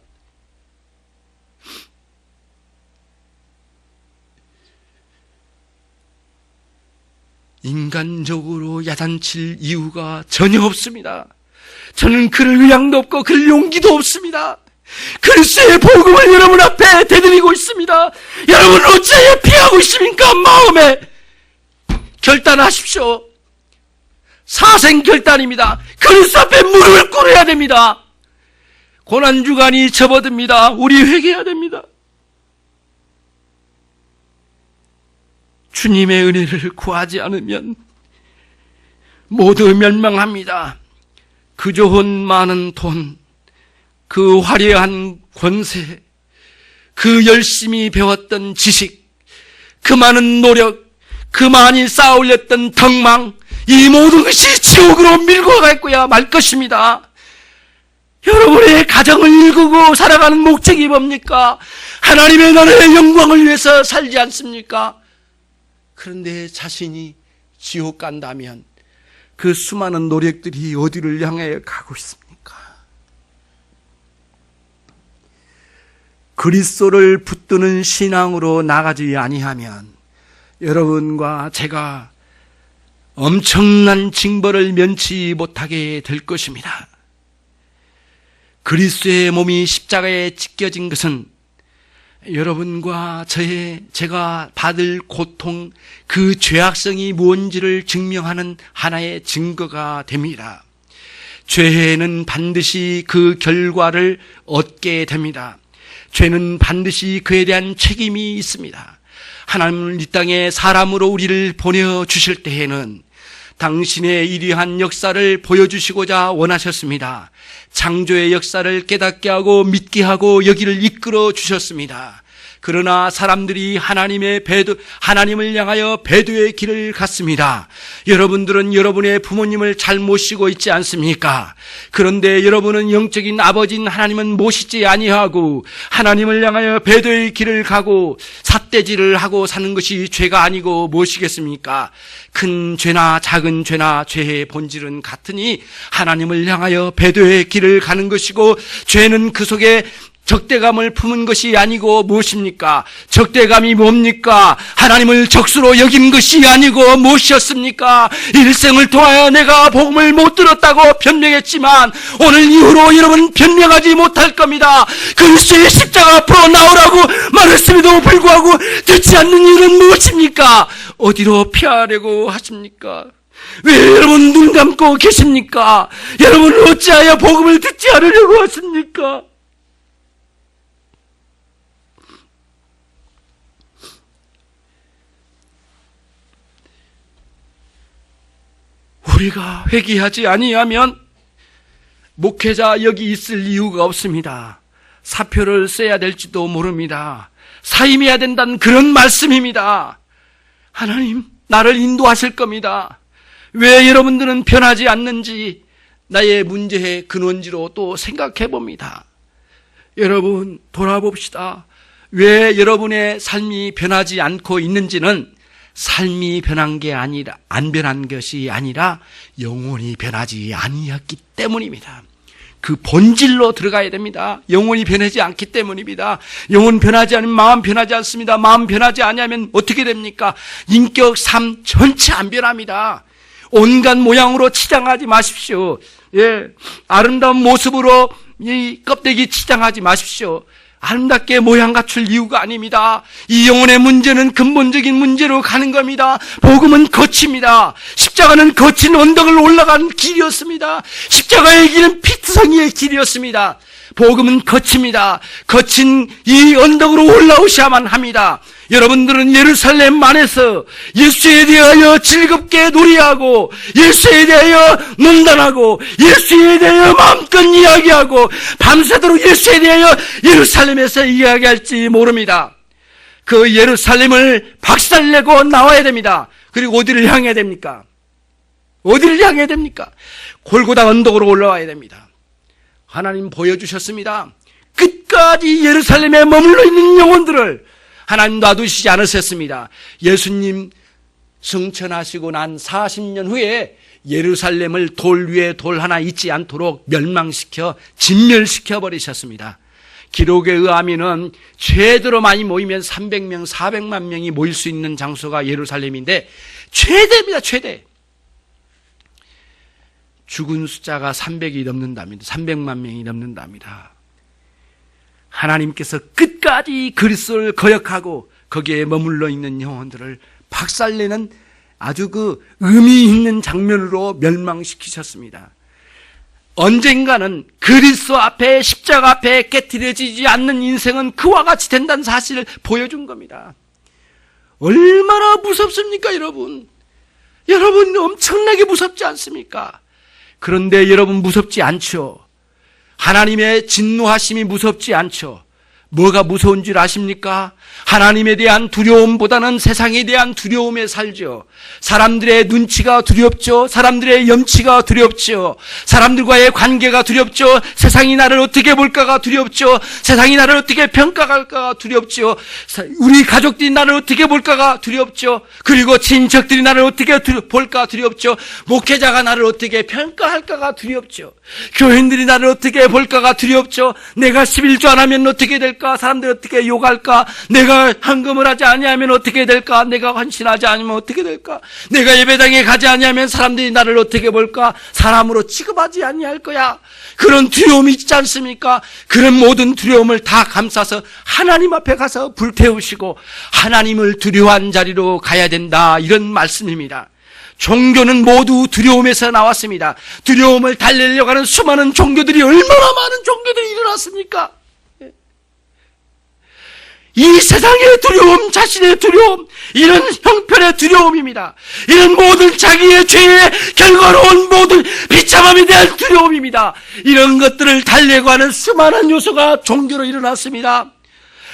인간적으로 야단칠 이유가 전혀 없습니다. 저는 그럴 의향도 없고 그럴 용기도 없습니다. 그리스도의 복음을 여러분 앞에 대드리고 있습니다. 여러분 어찌하여 피하고 있습니까? 마음에 결단하십시오. 사생결단입니다. 그리스도 앞에 무릎을 꿇어야 됩니다. 고난주간이 접어듭니다. 우리 회개해야 됩니다. 주님의 은혜를 구하지 않으면 모두 멸망합니다. 그 좋은 많은 돈, 그 화려한 권세, 그 열심히 배웠던 지식, 그 많은 노력, 그 많이 쌓아 올렸던 덕망, 이 모든 것이 지옥으로 밀고 가고야 말 것입니다. 여러분의 가정을 일구고 살아가는 목적이 뭡니까? 하나님의 나라의 영광을 위해서 살지 않습니까? 그런데 자신이 지옥 간다면 그 수많은 노력들이 어디를 향해 가고 있습니까? 그리스도를 붙드는 신앙으로 나가지 아니하면 여러분과 제가 엄청난 징벌을 면치 못하게 될 것입니다. 그리스도의 몸이 십자가에 찢겨진 것은 여러분과 제가 받을 고통, 그 죄악성이 무엇인지를 증명하는 하나의 증거가 됩니다. 죄는 반드시 그 결과를 얻게 됩니다. 죄는 반드시 그에 대한 책임이 있습니다. 하나님은 이 땅에 사람으로 우리를 보내주실 때에는 당신의 이러한 역사를 보여주시고자 원하셨습니다. 창조의 역사를 깨닫게 하고 믿게 하고 여기를 이끌어 주셨습니다. 그러나 사람들이 하나님을 향하여 배도의 길을 갔습니다. 여러분들은 여러분의 부모님을 잘 모시고 있지 않습니까? 그런데 여러분은 영적인 아버지인 하나님은 모시지 아니하고 하나님을 향하여 배도의 길을 가고 삿대질을 하고 사는 것이 죄가 아니고 무엇이겠습니까? 큰 죄나 작은 죄나 죄의 본질은 같으니 하나님을 향하여 배도의 길을 가는 것이고, 죄는 그 속에 적대감을 품은 것이 아니고 무엇입니까? 적대감이 뭡니까? 하나님을 적수로 여긴 것이 아니고 무엇이었습니까? 일생을 통하여 내가 복음을 못 들었다고 변명했지만 오늘 이후로 여러분 변명하지 못할 겁니다. 그리스도의 십자가 앞으로 나오라고 말했음에도 불구하고 듣지 않는 이유는 무엇입니까? 어디로 피하려고 하십니까? 왜 여러분 눈 감고 계십니까? 여러분 어찌하여 복음을 듣지 않으려고 하십니까? 우리가 회개하지 아니하면 목회자 여기 있을 이유가 없습니다. 사표를 써야 될지도 모릅니다. 사임해야 된다는 그런 말씀입니다. 하나님, 나를 인도하실 겁니다. 왜 여러분들은 변하지 않는지 나의 문제의 근원지로 또 생각해 봅니다. 여러분, 돌아봅시다. 왜 여러분의 삶이 변하지 않고 있는지는 삶이 변한 게 아니라, 안 변한 것이 아니라 영혼이 변하지 아니었기 때문입니다. 그 본질로 들어가야 됩니다. 영혼이 변하지 않기 때문입니다. 영혼 변하지 않으면 마음 변하지 않습니다. 마음 변하지 않으면 어떻게 됩니까? 인격, 삶 전체 안 변합니다. 온갖 모양으로 치장하지 마십시오. 아름다운 모습으로 이 껍데기 치장하지 마십시오. 아름답게 모양 갖출 이유가 아닙니다. 이 영혼의 문제는 근본적인 문제로 가는 겁니다. 복음은 거칩니다. 십자가는 거친 언덕을 올라가는 길이었습니다. 십자가의 길은 피투성이의 길이었습니다. 복음은 거칩니다. 거친 이 언덕으로 올라오셔야만 합니다. 여러분들은 예루살렘 안에서 예수에 대하여 즐겁게 놀이하고 예수에 대하여 논단하고 예수에 대하여 마음껏 이야기하고 밤새도록 예수에 대하여 예루살렘에서 이야기할지 모릅니다. 그 예루살렘을 박살내고 나와야 됩니다. 그리고 어디를 향해야 됩니까? 어디를 향해야 됩니까? 골고다 언덕으로 올라와야 됩니다. 하나님 보여주셨습니다. 끝까지 예루살렘에 머물러 있는 영혼들을 하나님 놔두시지 않으셨습니다. 예수님 승천하시고 난 40년 후에 예루살렘을 돌 위에 돌 하나 있지 않도록 멸망시켜 진멸시켜 버리셨습니다. 기록에 의하면은 최대로 많이 모이면 300명, 400만 명이 모일 수 있는 장소가 예루살렘인데 최대입니다. 최대. 죽은 숫자가 300이 넘는답니다. 300만 명이 넘는답니다. 하나님께서 끝까지 그리스도를 거역하고 거기에 머물러 있는 영혼들을 박살내는 아주 그 의미 있는 장면으로 멸망시키셨습니다. 언젠가는 그리스도 앞에 십자가 앞에 깨트려지지 않는 인생은 그와 같이 된다는 사실을 보여준 겁니다. 얼마나 무섭습니까, 여러분? 여러분 엄청나게 무섭지 않습니까? 그런데 여러분 무섭지 않죠? 하나님의 진노하심이 무섭지 않죠? 뭐가 무서운 줄 아십니까? 하나님에 대한 두려움보다는 세상에 대한 두려움에 살죠. 사람들의 눈치가 두렵죠. 사람들의 염치가 두렵죠. 사람들과의 관계가 두렵죠. 세상이 나를 어떻게 볼까가 두렵죠. 세상이 나를 어떻게 평가할까가 두렵죠. 우리 가족들이 나를 어떻게 볼까가 두렵죠. 그리고 친척들이 나를 어떻게 볼까 두렵죠. 목회자가 나를 어떻게 평가할까가 두렵죠. 교인들이 나를 어떻게 볼까가 두렵죠. 내가 11조 안 하면 어떻게 될까 될까? 사람들이 어떻게 욕할까? 내가 헌금을 하지 아니하면 어떻게 될까? 내가 헌신하지 않으면 어떻게 될까? 내가 예배당에 가지 아니하면 사람들이 나를 어떻게 볼까? 사람으로 취급하지 아니할 거야. 그런 두려움이 있지 않습니까? 그런 모든 두려움을 다 감싸서 하나님 앞에 가서 불태우시고 하나님을 두려워한 자리로 가야 된다, 이런 말씀입니다. 종교는 모두 두려움에서 나왔습니다. 두려움을 달래려고 하는 수많은 종교들이, 얼마나 많은 종교들이 일어났습니까? 이 세상의 두려움, 자신의 두려움, 이런 형편의 두려움입니다. 이런 모든 자기의 죄의 결과로운 모든 비참함에 대한 두려움입니다. 이런 것들을 달래고 하는 수많은 요소가 종교로 일어났습니다.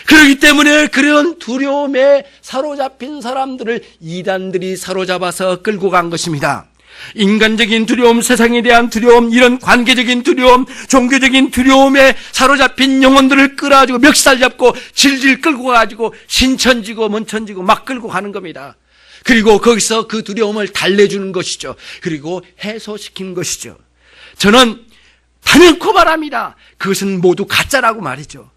그렇기 때문에 그런 두려움에 사로잡힌 사람들을 이단들이 사로잡아서 끌고 간 것입니다. 인간적인 두려움, 세상에 대한 두려움, 이런 관계적인 두려움, 종교적인 두려움에 사로잡힌 영혼들을 끌어가지고 멱살 잡고 질질 끌고 가지고 신천지고 먼천지고 막 끌고 가는 겁니다. 그리고 거기서 그 두려움을 달래주는 것이죠. 그리고 해소시키는 것이죠. 저는 단연코 말합니다. 그것은 모두 가짜라고 말이죠.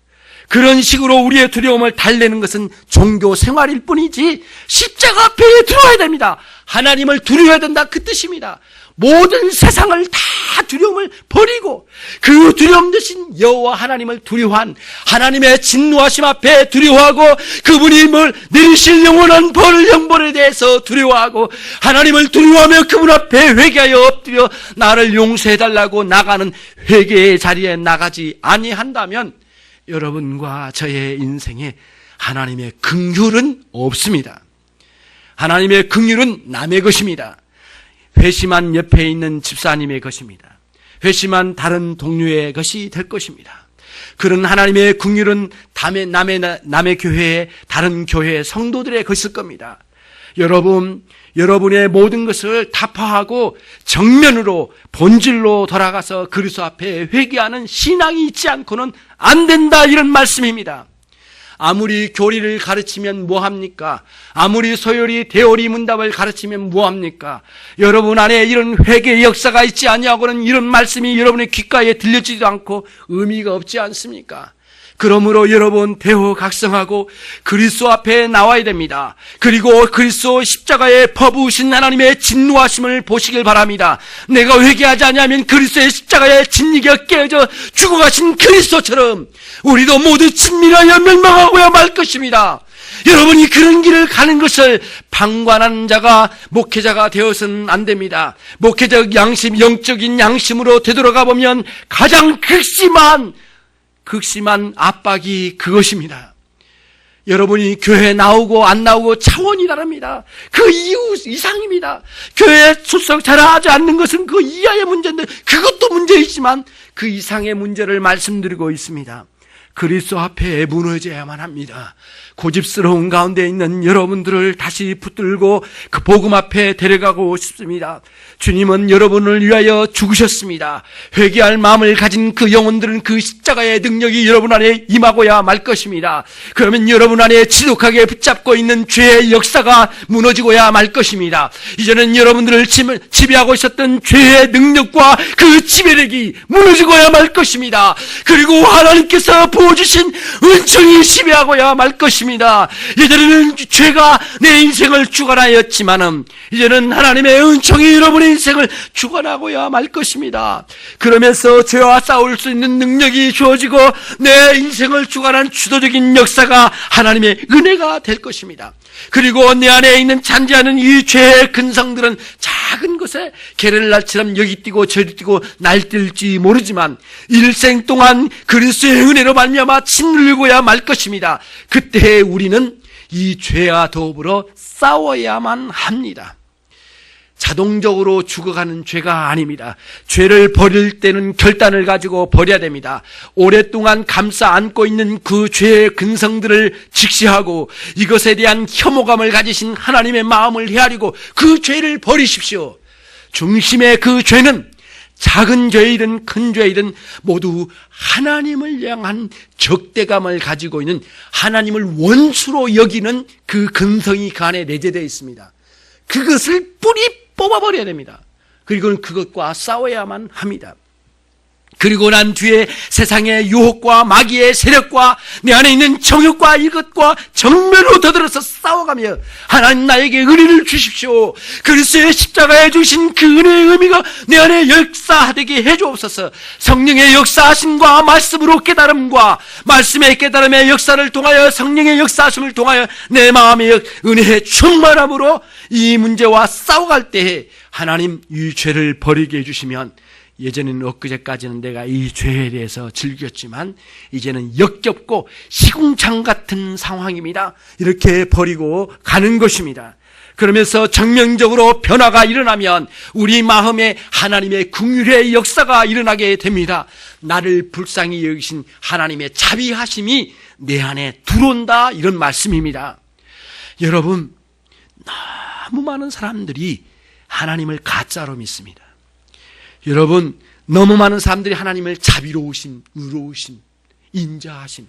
그런 식으로 우리의 두려움을 달래는 것은 종교 생활일 뿐이지 십자가 앞에 들어와야 됩니다. 하나님을 두려워야 된다, 그 뜻입니다. 모든 세상을 다 두려움을 버리고 그 두려움 대신 여호와 하나님을 두려워한, 하나님의 진노하심 앞에 두려워하고 그분이 뭘 내리실 영원한 벌 형벌에 대해서 두려워하고 하나님을 두려워하며 그분 앞에 회개하여 엎드려 나를 용서해달라고 나가는 회개의 자리에 나가지 아니한다면 여러분과 저의 인생에 하나님의 긍휼은 없습니다. 하나님의 긍휼은 남의 것입니다. 회심한 옆에 있는 집사님의 것입니다. 회심한 다른 동료의 것이 될 것입니다. 그런 하나님의 긍휼은 남의 교회에, 다른 교회의 성도들의 것일 겁니다. 여러분의 모든 것을 타파하고 정면으로 본질로 돌아가서 그리스도 앞에 회개하는 신앙이 있지 않고는 안 된다, 이런 말씀입니다. 아무리 교리를 가르치면 뭐합니까? 아무리 소요리 대오리 문답을 가르치면 뭐합니까? 여러분 안에 이런 회개의 역사가 있지 아니하고는 이런 말씀이 여러분의 귓가에 들려지지도 않고 의미가 없지 않습니까? 그러므로 여러분 대호각성하고 그리스도 앞에 나와야 됩니다. 그리고 그리스도 십자가에 퍼부으신 하나님의 진노하심을 보시길 바랍니다. 내가 회개하지 않으면 그리스도의 십자가의 진리가 깨어져 죽어가신 그리스도처럼 우리도 모두 진밀하여 멸망하고야 말 것입니다. 여러분이 그런 길을 가는 것을 방관하는 자가 목회자가 되어서는 안 됩니다. 목회적 양심, 영적인 양심으로 되돌아가 보면 가장 극심한 압박이 그것입니다. 여러분이 교회에 나오고 안 나오고 차원이 다릅니다. 그 이유 이상입니다. 교회에 출석 잘하지 않는 것은 그 이하의 문제인데 그것도 문제이지만 그 이상의 문제를 말씀드리고 있습니다. 그리스도 앞에 무너져야만 합니다. 고집스러운 가운데 있는 여러분들을 다시 붙들고 그 복음 앞에 데려가고 싶습니다. 주님은 여러분을 위하여 죽으셨습니다. 회개할 마음을 가진 그 영혼들은 그 십자가의 능력이 여러분 안에 임하고야 말 것입니다. 그러면 여러분 안에 지독하게 붙잡고 있는 죄의 역사가 무너지고야 말 것입니다. 이제는 여러분들을 지배하고 있었던 죄의 능력과 그 지배력이 무너지고야 말 것입니다. 그리고 하나님께서 부어주신 은총이 지배하고야 말 것입니다. 예전에는 죄가 내 인생을 주관하였지만은 이제는 하나님의 은총이 여러분의 인생을 주관하고야 말 것입니다. 그러면서 죄와 싸울 수 있는 능력이 주어지고 내 인생을 주관한 주도적인 역사가 하나님의 은혜가 될 것입니다. 그리고 내 안에 있는 잔재하는 이 죄의 근성들은 작은 것에 게를날처럼 여기 뛰고 저리 뛰고 날뛸지 모르지만 일생 동안 그리스도의 은혜로 말미암아 짓눌리고야 말 것입니다. 그때 우리는 이 죄와 더불어 싸워야만 합니다. 자동적으로 죽어가는 죄가 아닙니다. 죄를 버릴 때는 결단을 가지고 버려야 됩니다. 오랫동안 감싸 안고 있는 그 죄의 근성들을 직시하고 이것에 대한 혐오감을 가지신 하나님의 마음을 헤아리고 그 죄를 버리십시오. 중심의 그 죄는 작은 죄이든 큰 죄이든 모두 하나님을 향한 적대감을 가지고 있는, 하나님을 원수로 여기는 그 근성이 그 안에 내재되어 있습니다. 그것을 뿌리 뽑아버려야 됩니다. 그리고 그것과 싸워야만 합니다. 그리고 난 뒤에 세상의 유혹과 마귀의 세력과 내 안에 있는 정욕과 이것과 정면으로 더들어서 싸워가며 하나님 나에게 은혜를 주십시오. 그리스도의 십자가에 주신 그 은혜의 의미가 내 안에 역사되게 해주옵소서. 성령의 역사하심과 말씀으로 깨달음과 말씀의 깨달음의 역사를 통하여 성령의 역사하심을 통하여 내 마음의 은혜의 충만함으로 이 문제와 싸워갈 때에 하나님 이 죄를 버리게 해주시면, 예전에는 엊그제까지는 내가 이 죄에 대해서 즐겼지만 이제는 역겹고 시궁창 같은 상황입니다. 이렇게 버리고 가는 것입니다. 그러면서 정면적으로 변화가 일어나면 우리 마음에 하나님의 긍휼의 역사가 일어나게 됩니다. 나를 불쌍히 여기신 하나님의 자비하심이 내 안에 들어온다, 이런 말씀입니다. 여러분, 너무 많은 사람들이 하나님을 가짜로 믿습니다. 여러분, 너무 많은 사람들이 하나님을 자비로우심, 의로우심, 인자하심,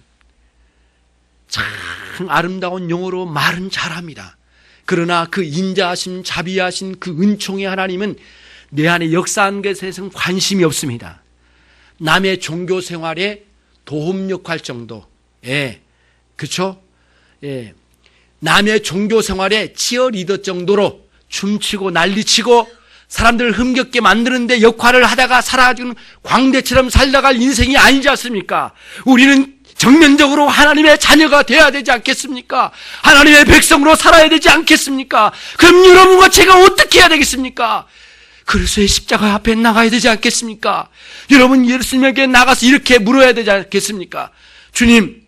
참 아름다운 용어로 말은 잘합니다. 그러나 그 인자하심, 자비하신 그 은총의 하나님은 내 안에 역사한 것에서는 관심이 없습니다. 남의 종교 생활에 도움 역할 정도, 그렇죠? 남의 종교 생활에 치어리더 정도로 춤추고 난리치고 사람들을 흥겹게 만드는데 역할을 하다가 사라지는 광대처럼 살다갈 인생이 아니지 않습니까? 우리는 정면적으로 하나님의 자녀가 되어야 되지 않겠습니까? 하나님의 백성으로 살아야 되지 않겠습니까? 그럼 여러분과 제가 어떻게 해야 되겠습니까? 그리스도의 십자가 앞에 나가야 되지 않겠습니까? 여러분, 예수님에게 나가서 이렇게 물어야 되지 않겠습니까? 주님,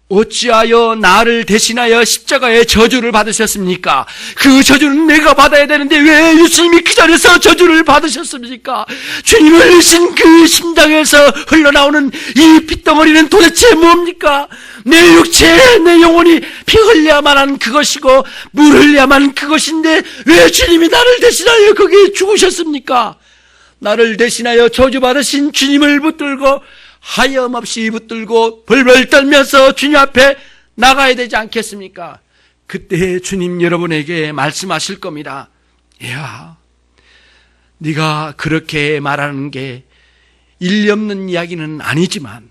어찌하여 나를 대신하여 십자가의 저주를 받으셨습니까? 그 저주는 내가 받아야 되는데 왜 예수님이 그 자리에서 저주를 받으셨습니까? 주님을 흘리신 그 심장에서 흘러나오는 이 핏덩어리는 도대체 뭡니까? 내 육체, 내 영혼이 피 흘려야만 한 그것이고 물 흘려야만 한 그것인데 왜 주님이 나를 대신하여 거기에 죽으셨습니까? 나를 대신하여 저주받으신 주님을 붙들고 하염없이 붙들고 벌벌 떨면서 주님 앞에 나가야 되지 않겠습니까? 그때 주님 여러분에게 말씀하실 겁니다. 야, 네가 그렇게 말하는 게 일리 없는 이야기는 아니지만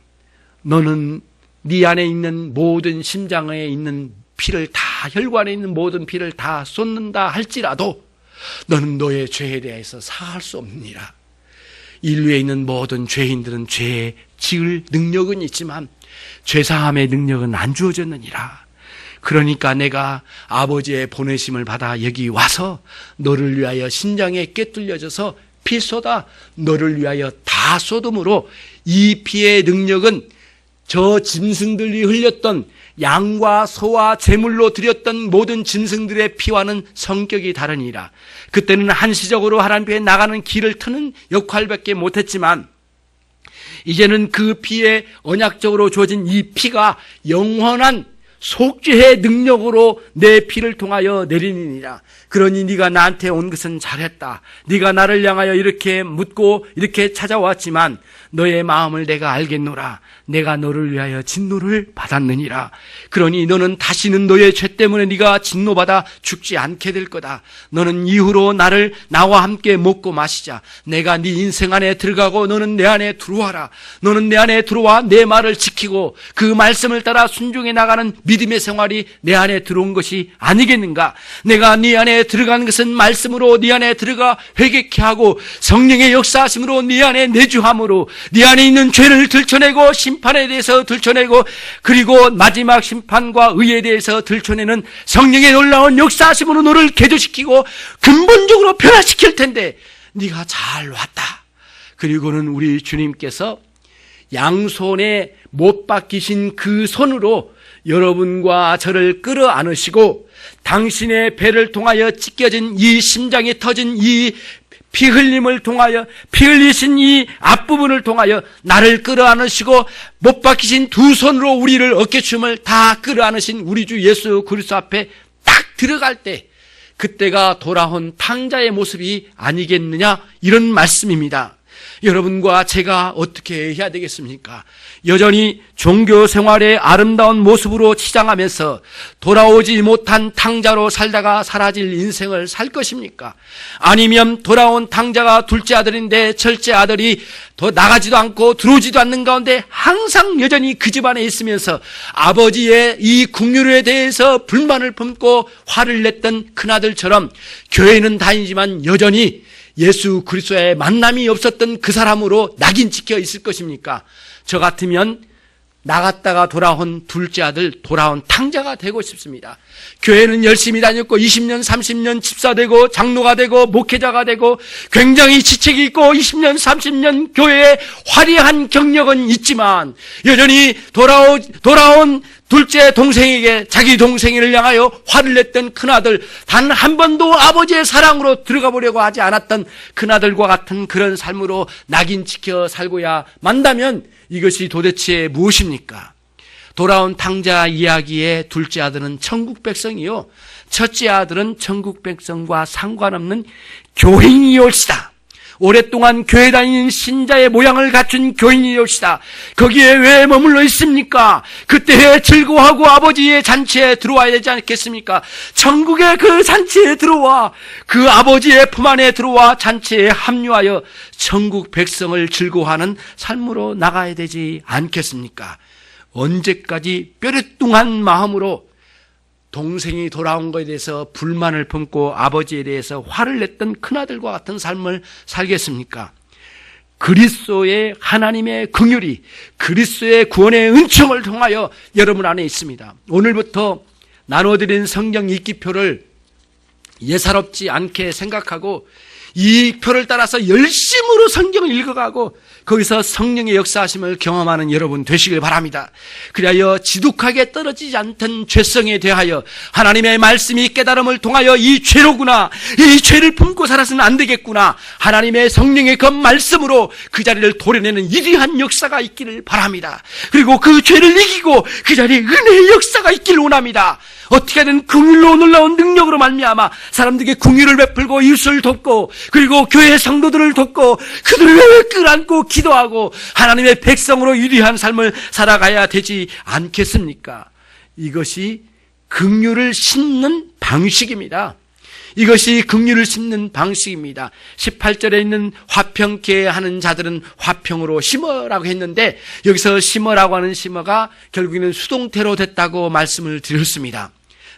너는 네 안에 있는 모든 심장에 있는 피를 다, 혈관에 있는 모든 피를 다 쏟는다 할지라도 너는 너의 죄에 대해서 사할 수 없느니라. 인류에 있는 모든 죄인들은 죄 지을 능력은 있지만 죄사함의 능력은 안 주어졌느니라. 그러니까 내가 아버지의 보내심을 받아 여기 와서 너를 위하여 심장에 꿰뚫려져서 피 쏟아 너를 위하여 다 쏟음으로 이 피의 능력은 저 짐승들이 흘렸던 양과 소와 제물로 드렸던 모든 짐승들의 피와는 성격이 다르니라. 그때는 한시적으로 하나님께 나가는 길을 트는 역할밖에 못했지만 이제는 그 피에 언약적으로 주어진 이 피가 영원한 속죄의 능력으로 내 피를 통하여 내리니라. 그러니 네가 나한테 온 것은 잘했다. 네가 나를 향하여 이렇게 묻고 이렇게 찾아왔지만 너의 마음을 내가 알겠노라. 내가 너를 위하여 진노를 받았느니라. 그러니 너는 다시는 너의 죄 때문에 네가 진노받아 죽지 않게 될 거다. 너는 이후로 나와 함께 먹고 마시자. 내가 네 인생 안에 들어가고 너는 내 안에 들어와라. 너는 내 안에 들어와 내 말을 지키고 그 말씀을 따라 순종해 나가는 믿음의 생활이 내 안에 들어온 것이 아니겠는가? 내가 네 안에 들어간 것은 말씀으로 네 안에 들어가 회개케 하고 성령의 역사하심으로 네 안에 내주함으로 네 안에 있는 죄를 들춰내고 심판에 대해서 들춰내고 그리고 마지막 심판과 의에 대해서 들춰내는 성령의 놀라운 역사하심으로 너를 개조시키고 근본적으로 변화시킬 텐데 네가 잘 왔다. 그리고는 우리 주님께서 양손에 못 박히신 그 손으로 여러분과 저를 끌어안으시고 당신의 배를 통하여 찢겨진 이 심장이 터진 이 피 흘림을 통하여 피 흘리신 이 앞부분을 통하여 나를 끌어안으시고 못 박히신 두 손으로 우리를 어깨춤을 다 끌어안으신 우리 주 예수 그리스도 앞에 딱 들어갈 때 그때가 돌아온 탕자의 모습이 아니겠느냐 이런 말씀입니다. 여러분과 제가 어떻게 해야 되겠습니까? 여전히 종교 생활의 아름다운 모습으로 치장하면서 돌아오지 못한 탕자로 살다가 사라질 인생을 살 것입니까? 아니면 돌아온 탕자가 둘째 아들인데 첫째 아들이 더 나가지도 않고 들어오지도 않는 가운데 항상 여전히 그 집안에 있으면서 아버지의 이 국률에 대해서 불만을 품고 화를 냈던 큰아들처럼 교회는 다니지만 여전히 예수 그리스도의 만남이 없었던 그 사람으로 낙인 찍혀 있을 것입니까? 저 같으면 나갔다가 돌아온 둘째 아들, 돌아온 탕자가 되고 싶습니다. 교회는 열심히 다녔고 20년, 30년 집사되고 장로가 되고 목회자가 되고 굉장히 지책이 있고 20년, 30년 교회에 화려한 경력은 있지만 여전히 돌아온 둘째 동생에게 자기 동생을 향하여 화를 냈던 큰아들, 단 한 번도 아버지의 사랑으로 들어가 보려고 하지 않았던 큰아들과 같은 그런 삶으로 낙인 찍혀 살고야 만다면 이것이 도대체 무엇입니까? 돌아온 탕자 이야기의 둘째 아들은 천국 백성이요, 첫째 아들은 천국 백성과 상관없는 교인이올시다. 오랫동안 교회 다니는 신자의 모양을 갖춘 교인이올시다. 거기에 왜 머물러 있습니까? 그때에 즐거워하고 아버지의 잔치에 들어와야 되지 않겠습니까? 천국의 그 잔치에 들어와 그 아버지의 품 안에 들어와 잔치에 합류하여 천국 백성을 즐거워하는 삶으로 나가야 되지 않겠습니까? 언제까지 뼈레뚱한 마음으로 동생이 돌아온 것에 대해서 불만을 품고 아버지에 대해서 화를 냈던 큰아들과 같은 삶을 살겠습니까? 그리스도의 하나님의 긍휼이, 그리스도의 구원의 은총을 통하여 여러분 안에 있습니다. 오늘부터 나눠드린 성경 읽기표를 예사롭지 않게 생각하고 이 표를 따라서 열심으로 성경을 읽어가고 거기서 성령의 역사하심을 경험하는 여러분 되시길 바랍니다. 그리하여 지독하게 떨어지지 않던 죄성에 대하여 하나님의 말씀이 깨달음을 통하여 이 죄로구나, 이 죄를 품고 살아서는 안 되겠구나, 하나님의 성령의 그 말씀으로 그 자리를 도려내는 위대한 역사가 있기를 바랍니다. 그리고 그 죄를 이기고 그 자리에 은혜의 역사가 있기를 원합니다. 어떻게든 긍휼로 놀라운 능력으로 말미암아 사람들에게 긍휼을 베풀고 이웃을 돕고 그리고 교회 성도들을 돕고 그들을 끌안고 기도하고 하나님의 백성으로 위대한 삶을 살아가야 되지 않겠습니까? 이것이 긍휼을 심는 방식입니다. 이것이 긍휼을 심는 방식입니다. 18절에 있는 화평케 하는 자들은 화평으로 심어라고 했는데 여기서 심어라고 하는 심어가 결국에는 수동태로 됐다고 말씀을 드렸습니다.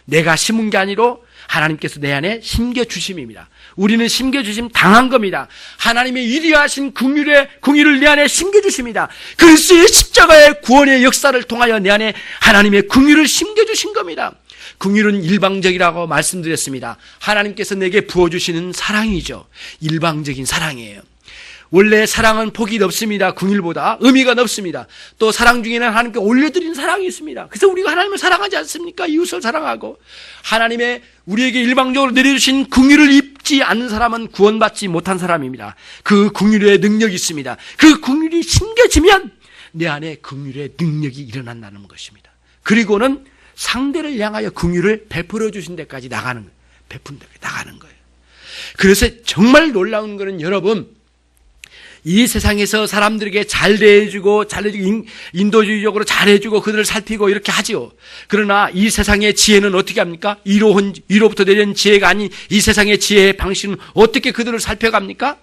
내가 심은 게 아니로 하나님께서 내 안에 심겨주심입니다. 우리는 심겨주심 당한 겁니다. 하나님의 위대하신 긍휼을 내 안에 심겨주십니다. 그리스도의 십자가의 구원의 역사를 통하여 내 안에 하나님의 긍휼을 심겨주신 겁니다. 긍휼은 일방적이라고 말씀드렸습니다. 하나님께서 내게 부어주시는 사랑이죠. 일방적인 사랑이에요. 원래 사랑은 폭이 넓습니다. 긍휼보다 의미가 넓습니다. 또 사랑 중에는 하나님께 올려드린 사랑이 있습니다. 그래서 우리가 하나님을 사랑하지 않습니까? 이웃을 사랑하고 하나님의 우리에게 일방적으로 내려주신 긍휼을 입지 않는 사람은 구원받지 못한 사람입니다. 그 긍휼의 능력이 있습니다. 그 긍휼이 심겨지면 내 안에 긍휼의 능력이 일어난다는 것입니다. 그리고는 상대를 향하여 긍휼을 베풀어 주신 데까지 베푼 데까지 나가는 거예요. 그래서 정말 놀라운 것은 여러분, 이 세상에서 사람들에게 잘 대해주고 인도주의적으로 잘해주고 그들을 살피고 이렇게 하지요. 그러나 이 세상의 지혜는 어떻게 합니까? 위로부터 내려온 지혜가 아닌 이 세상의 지혜의 방식은 어떻게 그들을 살펴갑니까?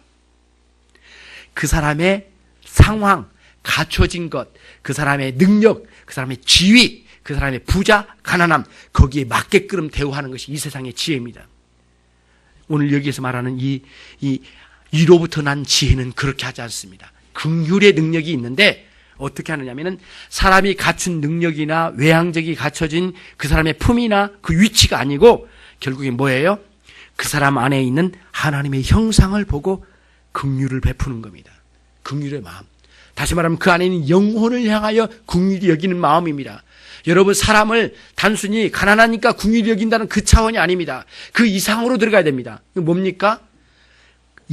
그 사람의 상황, 갖춰진 것, 그 사람의 능력, 그 사람의 지위, 그 사람의 부자, 가난함, 거기에 맞게끔 대우하는 것이 이 세상의 지혜입니다. 오늘 여기에서 말하는 위로부터 난 지혜는 그렇게 하지 않습니다. 긍휼의 능력이 있는데 어떻게 하느냐면은 사람이 갖춘 능력이나 외향적이 갖춰진 그 사람의 품이나 그 위치가 아니고 결국에 뭐예요? 그 사람 안에 있는 하나님의 형상을 보고 긍휼을 베푸는 겁니다. 긍휼의 마음. 다시 말하면 그 안에 있는 영혼을 향하여 긍휼히 여기는 마음입니다. 여러분, 사람을 단순히 가난하니까 긍휼히 여긴다는 그 차원이 아닙니다. 그 이상으로 들어가야 됩니다. 뭡니까?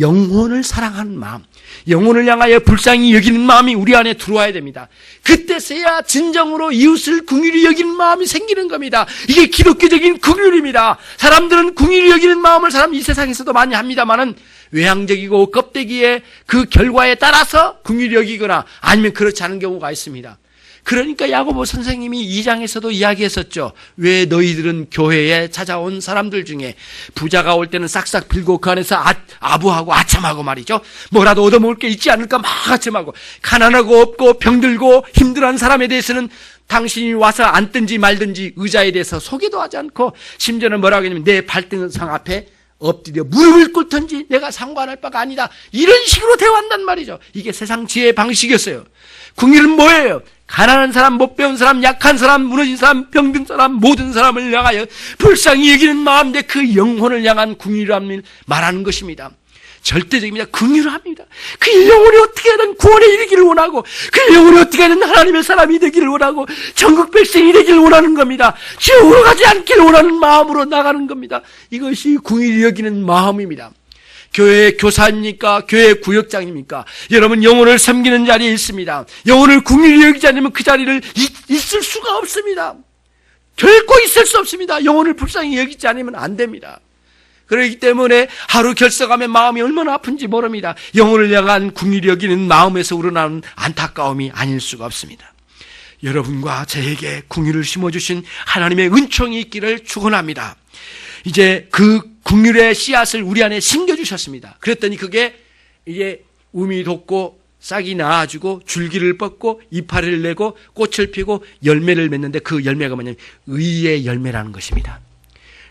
영혼을 사랑하는 마음, 영혼을 향하여 불쌍히 여기는 마음이 우리 안에 들어와야 됩니다. 그때서야 진정으로 이웃을 긍휼히 여기는 마음이 생기는 겁니다. 이게 기독교적인 긍휼입니다. 사람들은 긍휼히 여기는 마음을 이 세상에서도 많이 합니다만은 외향적이고 껍데기의 그 결과에 따라서 긍휼히 여기거나 아니면 그렇지 않은 경우가 있습니다. 그러니까 야고보 선생님이 2장에서도 이야기했었죠. 왜 너희들은 교회에 찾아온 사람들 중에 부자가 올 때는 싹싹 빌고 그 안에서 아부하고 아첨하고 말이죠. 뭐라도 얻어먹을 게 있지 않을까 막 아첨하고, 가난하고 없고 병들고 힘들어하는 사람에 대해서는 당신이 와서 앉든지 말든지 의자에 대해서 소개도 하지 않고, 심지어는 뭐라고 하냐면 내 발등상 앞에 엎드려 무릎을 꿇든지 내가 상관할 바가 아니다, 이런 식으로 대화한단 말이죠. 이게 세상 지혜의 방식이었어요. 긍휼은 뭐예요? 가난한 사람, 못 배운 사람, 약한 사람, 무너진 사람, 병든 사람, 모든 사람을 향하여 불쌍히 여기는 마음인데 그 영혼을 향한 긍휼함을 말하는 것입니다. 절대적입니다. 긍휼합니다. 그 영혼이 어떻게든 구원에 이르기를 원하고, 그 영혼이 어떻게든 하나님의 사람이 되기를 원하고, 전국 백성이 되기를 원하는 겁니다. 지옥으로 가지 않기를 원하는 마음으로 나가는 겁니다. 이것이 긍휼히 여기는 마음입니다. 교회 교사입니까? 교회 구역장입니까? 여러분, 영혼을 섬기는 자리에 있습니다. 영혼을 긍휼히 여기지 않으면 그 자리를 있을 수가 없습니다. 결코 있을 수 없습니다. 영혼을 불쌍히 여기지 않으면 안 됩니다. 그렇기 때문에 하루 결석하면 마음이 얼마나 아픈지 모릅니다. 영혼을 향한 긍휼히 여기는 마음에서 우러나오는 안타까움이 아닐 수가 없습니다. 여러분과 저에게 긍휼을 심어주신 하나님의 은총이 있기를 축원합니다. 이제 그 긍휼의 씨앗을 우리 안에 심겨주셨습니다. 그랬더니 그게 이제 우미 돋고 싹이 나아지고 줄기를 뻗고 이파리를 내고 꽃을 피고 열매를 맺는데, 그 열매가 뭐냐면 의의 열매라는 것입니다.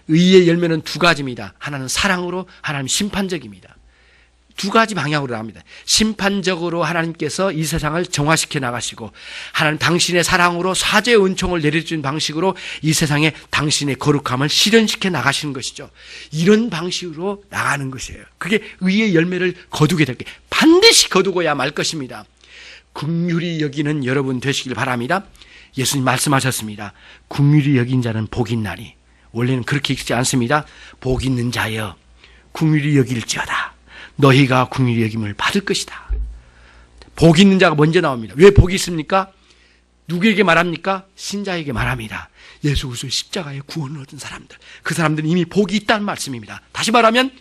의의 열매는 두 가지입니다. 하나는 사랑으로, 하나는 심판적입니다. 두 가지 방향으로 나갑니다. 심판적으로 하나님께서 이 세상을 정화시켜 나가시고, 하나님 당신의 사랑으로 사죄의 은총을 내려준 방식으로 이 세상에 당신의 거룩함을 실현시켜 나가시는 것이죠. 이런 방식으로 나가는 것이에요. 그게 의의 열매를 거두게 될 게, 반드시 거두고야 말 것입니다. 긍휼히 여기는 여러분 되시길 바랍니다. 예수님 말씀하셨습니다. 긍휼히 여긴 자는 복 있나니. 원래는 그렇게 읽지 않습니다. 복 있는 자여 긍휼히 여길지어다. 너희가 긍휼히 여김을 받을 것이다. 복 있는 자가 먼저 나옵니다. 왜 복이 있습니까? 누구에게 말합니까? 신자에게 말합니다. 예수 그리스도의 십자가에 구원을 얻은 사람들, 그 사람들은 이미 복이 있다는 말씀입니다. 다시 말하면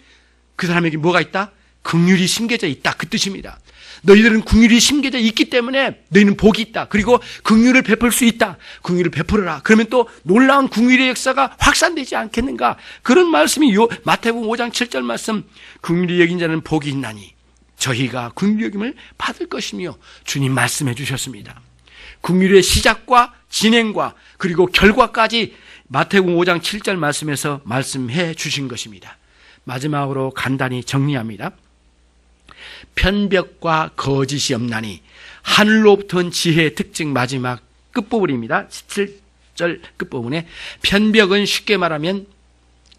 그 사람에게 뭐가 있다? 긍휼이 심겨져 있다, 그 뜻입니다. 너희들은 긍휼이 심겨져 있기 때문에 너희는 복이 있다. 그리고 긍휼을 베풀 수 있다. 긍휼을 베풀어라. 그러면 또 놀라운 긍휼의 역사가 확산되지 않겠는가? 그런 말씀이 마태복음 5장 7절 말씀, 긍휼히 여긴 자는 복이 있나니 저희가 긍휼히 여김을 받을 것이며, 주님 말씀해 주셨습니다. 긍휼의 시작과 진행과 그리고 결과까지 마태복음 5장 7절 말씀에서 말씀해 주신 것입니다. 마지막으로 간단히 정리합니다. 편벽과 거짓이 없나니 하늘로부터 온 지혜의 특징, 마지막 끝부분입니다. 17절 끝부분에 편벽은 쉽게 말하면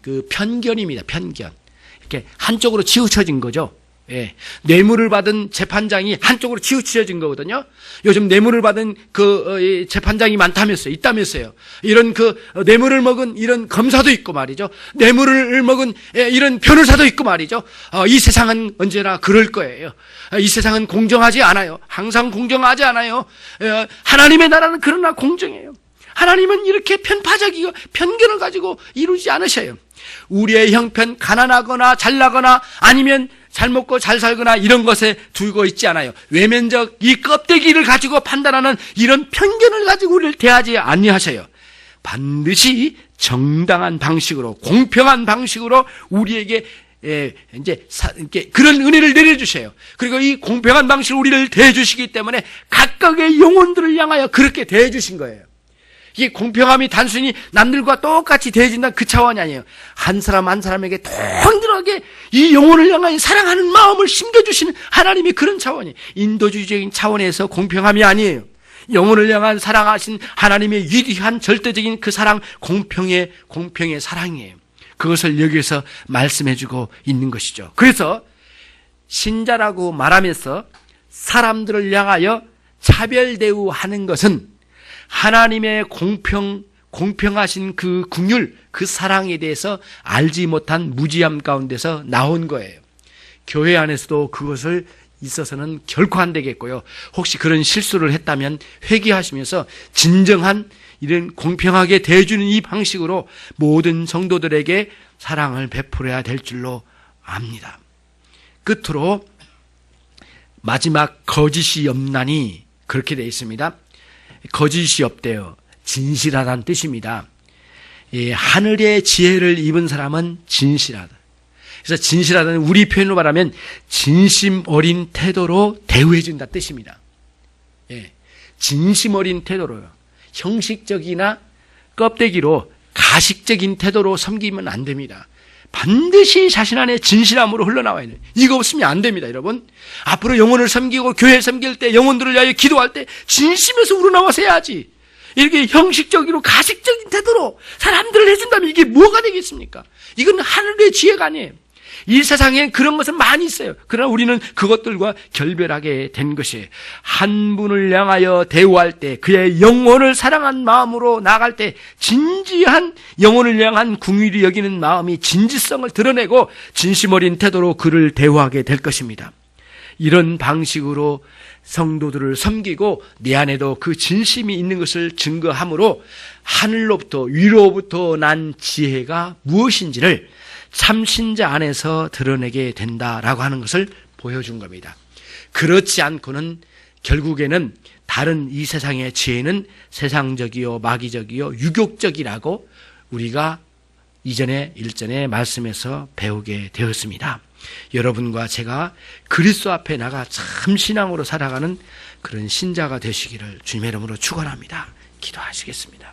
그 편견입니다. 편견. 이렇게 한쪽으로 치우쳐진 거죠. 예. 뇌물을 받은 재판장이 한쪽으로 치우쳐진 거거든요. 요즘 뇌물을 받은 그 재판장이 많다면서요. 있다면서요. 이런 그 뇌물을 먹은 이런 검사도 있고 말이죠. 뇌물을 먹은 이런 변호사도 있고 말이죠. 이 세상은 언제나 그럴 거예요. 이 세상은 공정하지 않아요. 항상 공정하지 않아요. 하나님의 나라는 그러나 공정해요. 하나님은 이렇게 편파적이고 편견을 가지고 이루지 않으셔요. 우리의 형편, 가난하거나 잘나거나 아니면 잘 먹고 잘 살거나 이런 것에 두고 있지 않아요. 외면적 이 껍데기를 가지고 판단하는 이런 편견을 가지고 우리를 대하지 아니하셔요. 반드시 정당한 방식으로, 공평한 방식으로 우리에게 이제 그런 은혜를 내려주셔요. 그리고 이 공평한 방식으로 우리를 대해주시기 때문에 각각의 영혼들을 향하여 그렇게 대해주신 거예요. 이게 공평함이 단순히 남들과 똑같이 대해진다는 그 차원이 아니에요. 한 사람 한 사람에게 동일하게 이 영혼을 향하여 사랑하는 마음을 심겨주시는 하나님이 그런 차원이에요. 인도주의적인 차원에서 공평함이 아니에요. 영혼을 향한 사랑하신 하나님의 위대한 절대적인 그 사랑, 공평의 사랑이에요. 그것을 여기에서 말씀해주고 있는 것이죠. 그래서 신자라고 말하면서 사람들을 향하여 차별 대우하는 것은 하나님의 공평하신 그 긍휼, 그 사랑에 대해서 알지 못한 무지함 가운데서 나온 거예요. 교회 안에서도 그것을 있어서는 결코 안 되겠고요. 혹시 그런 실수를 했다면 회개하시면서 진정한 이런 공평하게 대해주는 이 방식으로 모든 성도들에게 사랑을 베풀어야 될 줄로 압니다. 끝으로 마지막 거짓이 없나니 그렇게 되어 있습니다. 거짓이 없대요. 진실하다는 뜻입니다. 하늘의 지혜를 입은 사람은 진실하다. 그래서 진실하다는 우리 표현으로 말하면 진심 어린 태도로 대우해준다 뜻입니다. 진심 어린 태도로요. 형식적이나 껍데기로 가식적인 태도로 섬기면 안 됩니다. 반드시 자신 안에 진실함으로 흘러나와야 돼요. 이거 없으면 안 됩니다, 여러분. 앞으로 영혼을 섬기고 교회 섬길 때, 영혼들을 위하여 기도할 때 진심에서 우러나와서 해야지. 이렇게 형식적이로 가식적인 태도로 사람들을 해준다면 이게 뭐가 되겠습니까? 이건 하늘의 지혜가 아니에요. 이 세상에 그런 것은 많이 있어요. 그러나 우리는 그것들과 결별하게 된 것이에요. 한 분을 향하여 대우할 때, 그의 영혼을 사랑한 마음으로 나아갈 때 진지한 영혼을 향한 궁휼히 여기는 마음이 진지성을 드러내고 진심 어린 태도로 그를 대우하게 될 것입니다. 이런 방식으로 성도들을 섬기고 내 안에도 그 진심이 있는 것을 증거함으로 하늘로부터 위로부터 난 지혜가 무엇인지를 참신자 안에서 드러내게 된다라고 하는 것을 보여준 겁니다. 그렇지 않고는 결국에는 다른 이 세상의 지혜는 세상적이요 마귀적이요 유욕적이라고 우리가 이전에 일전에 말씀에서 배우게 되었습니다. 여러분과 제가 그리스도 앞에 나가 참 신앙으로 살아가는 그런 신자가 되시기를 주님의 이름으로 축원합니다. 기도하시겠습니다.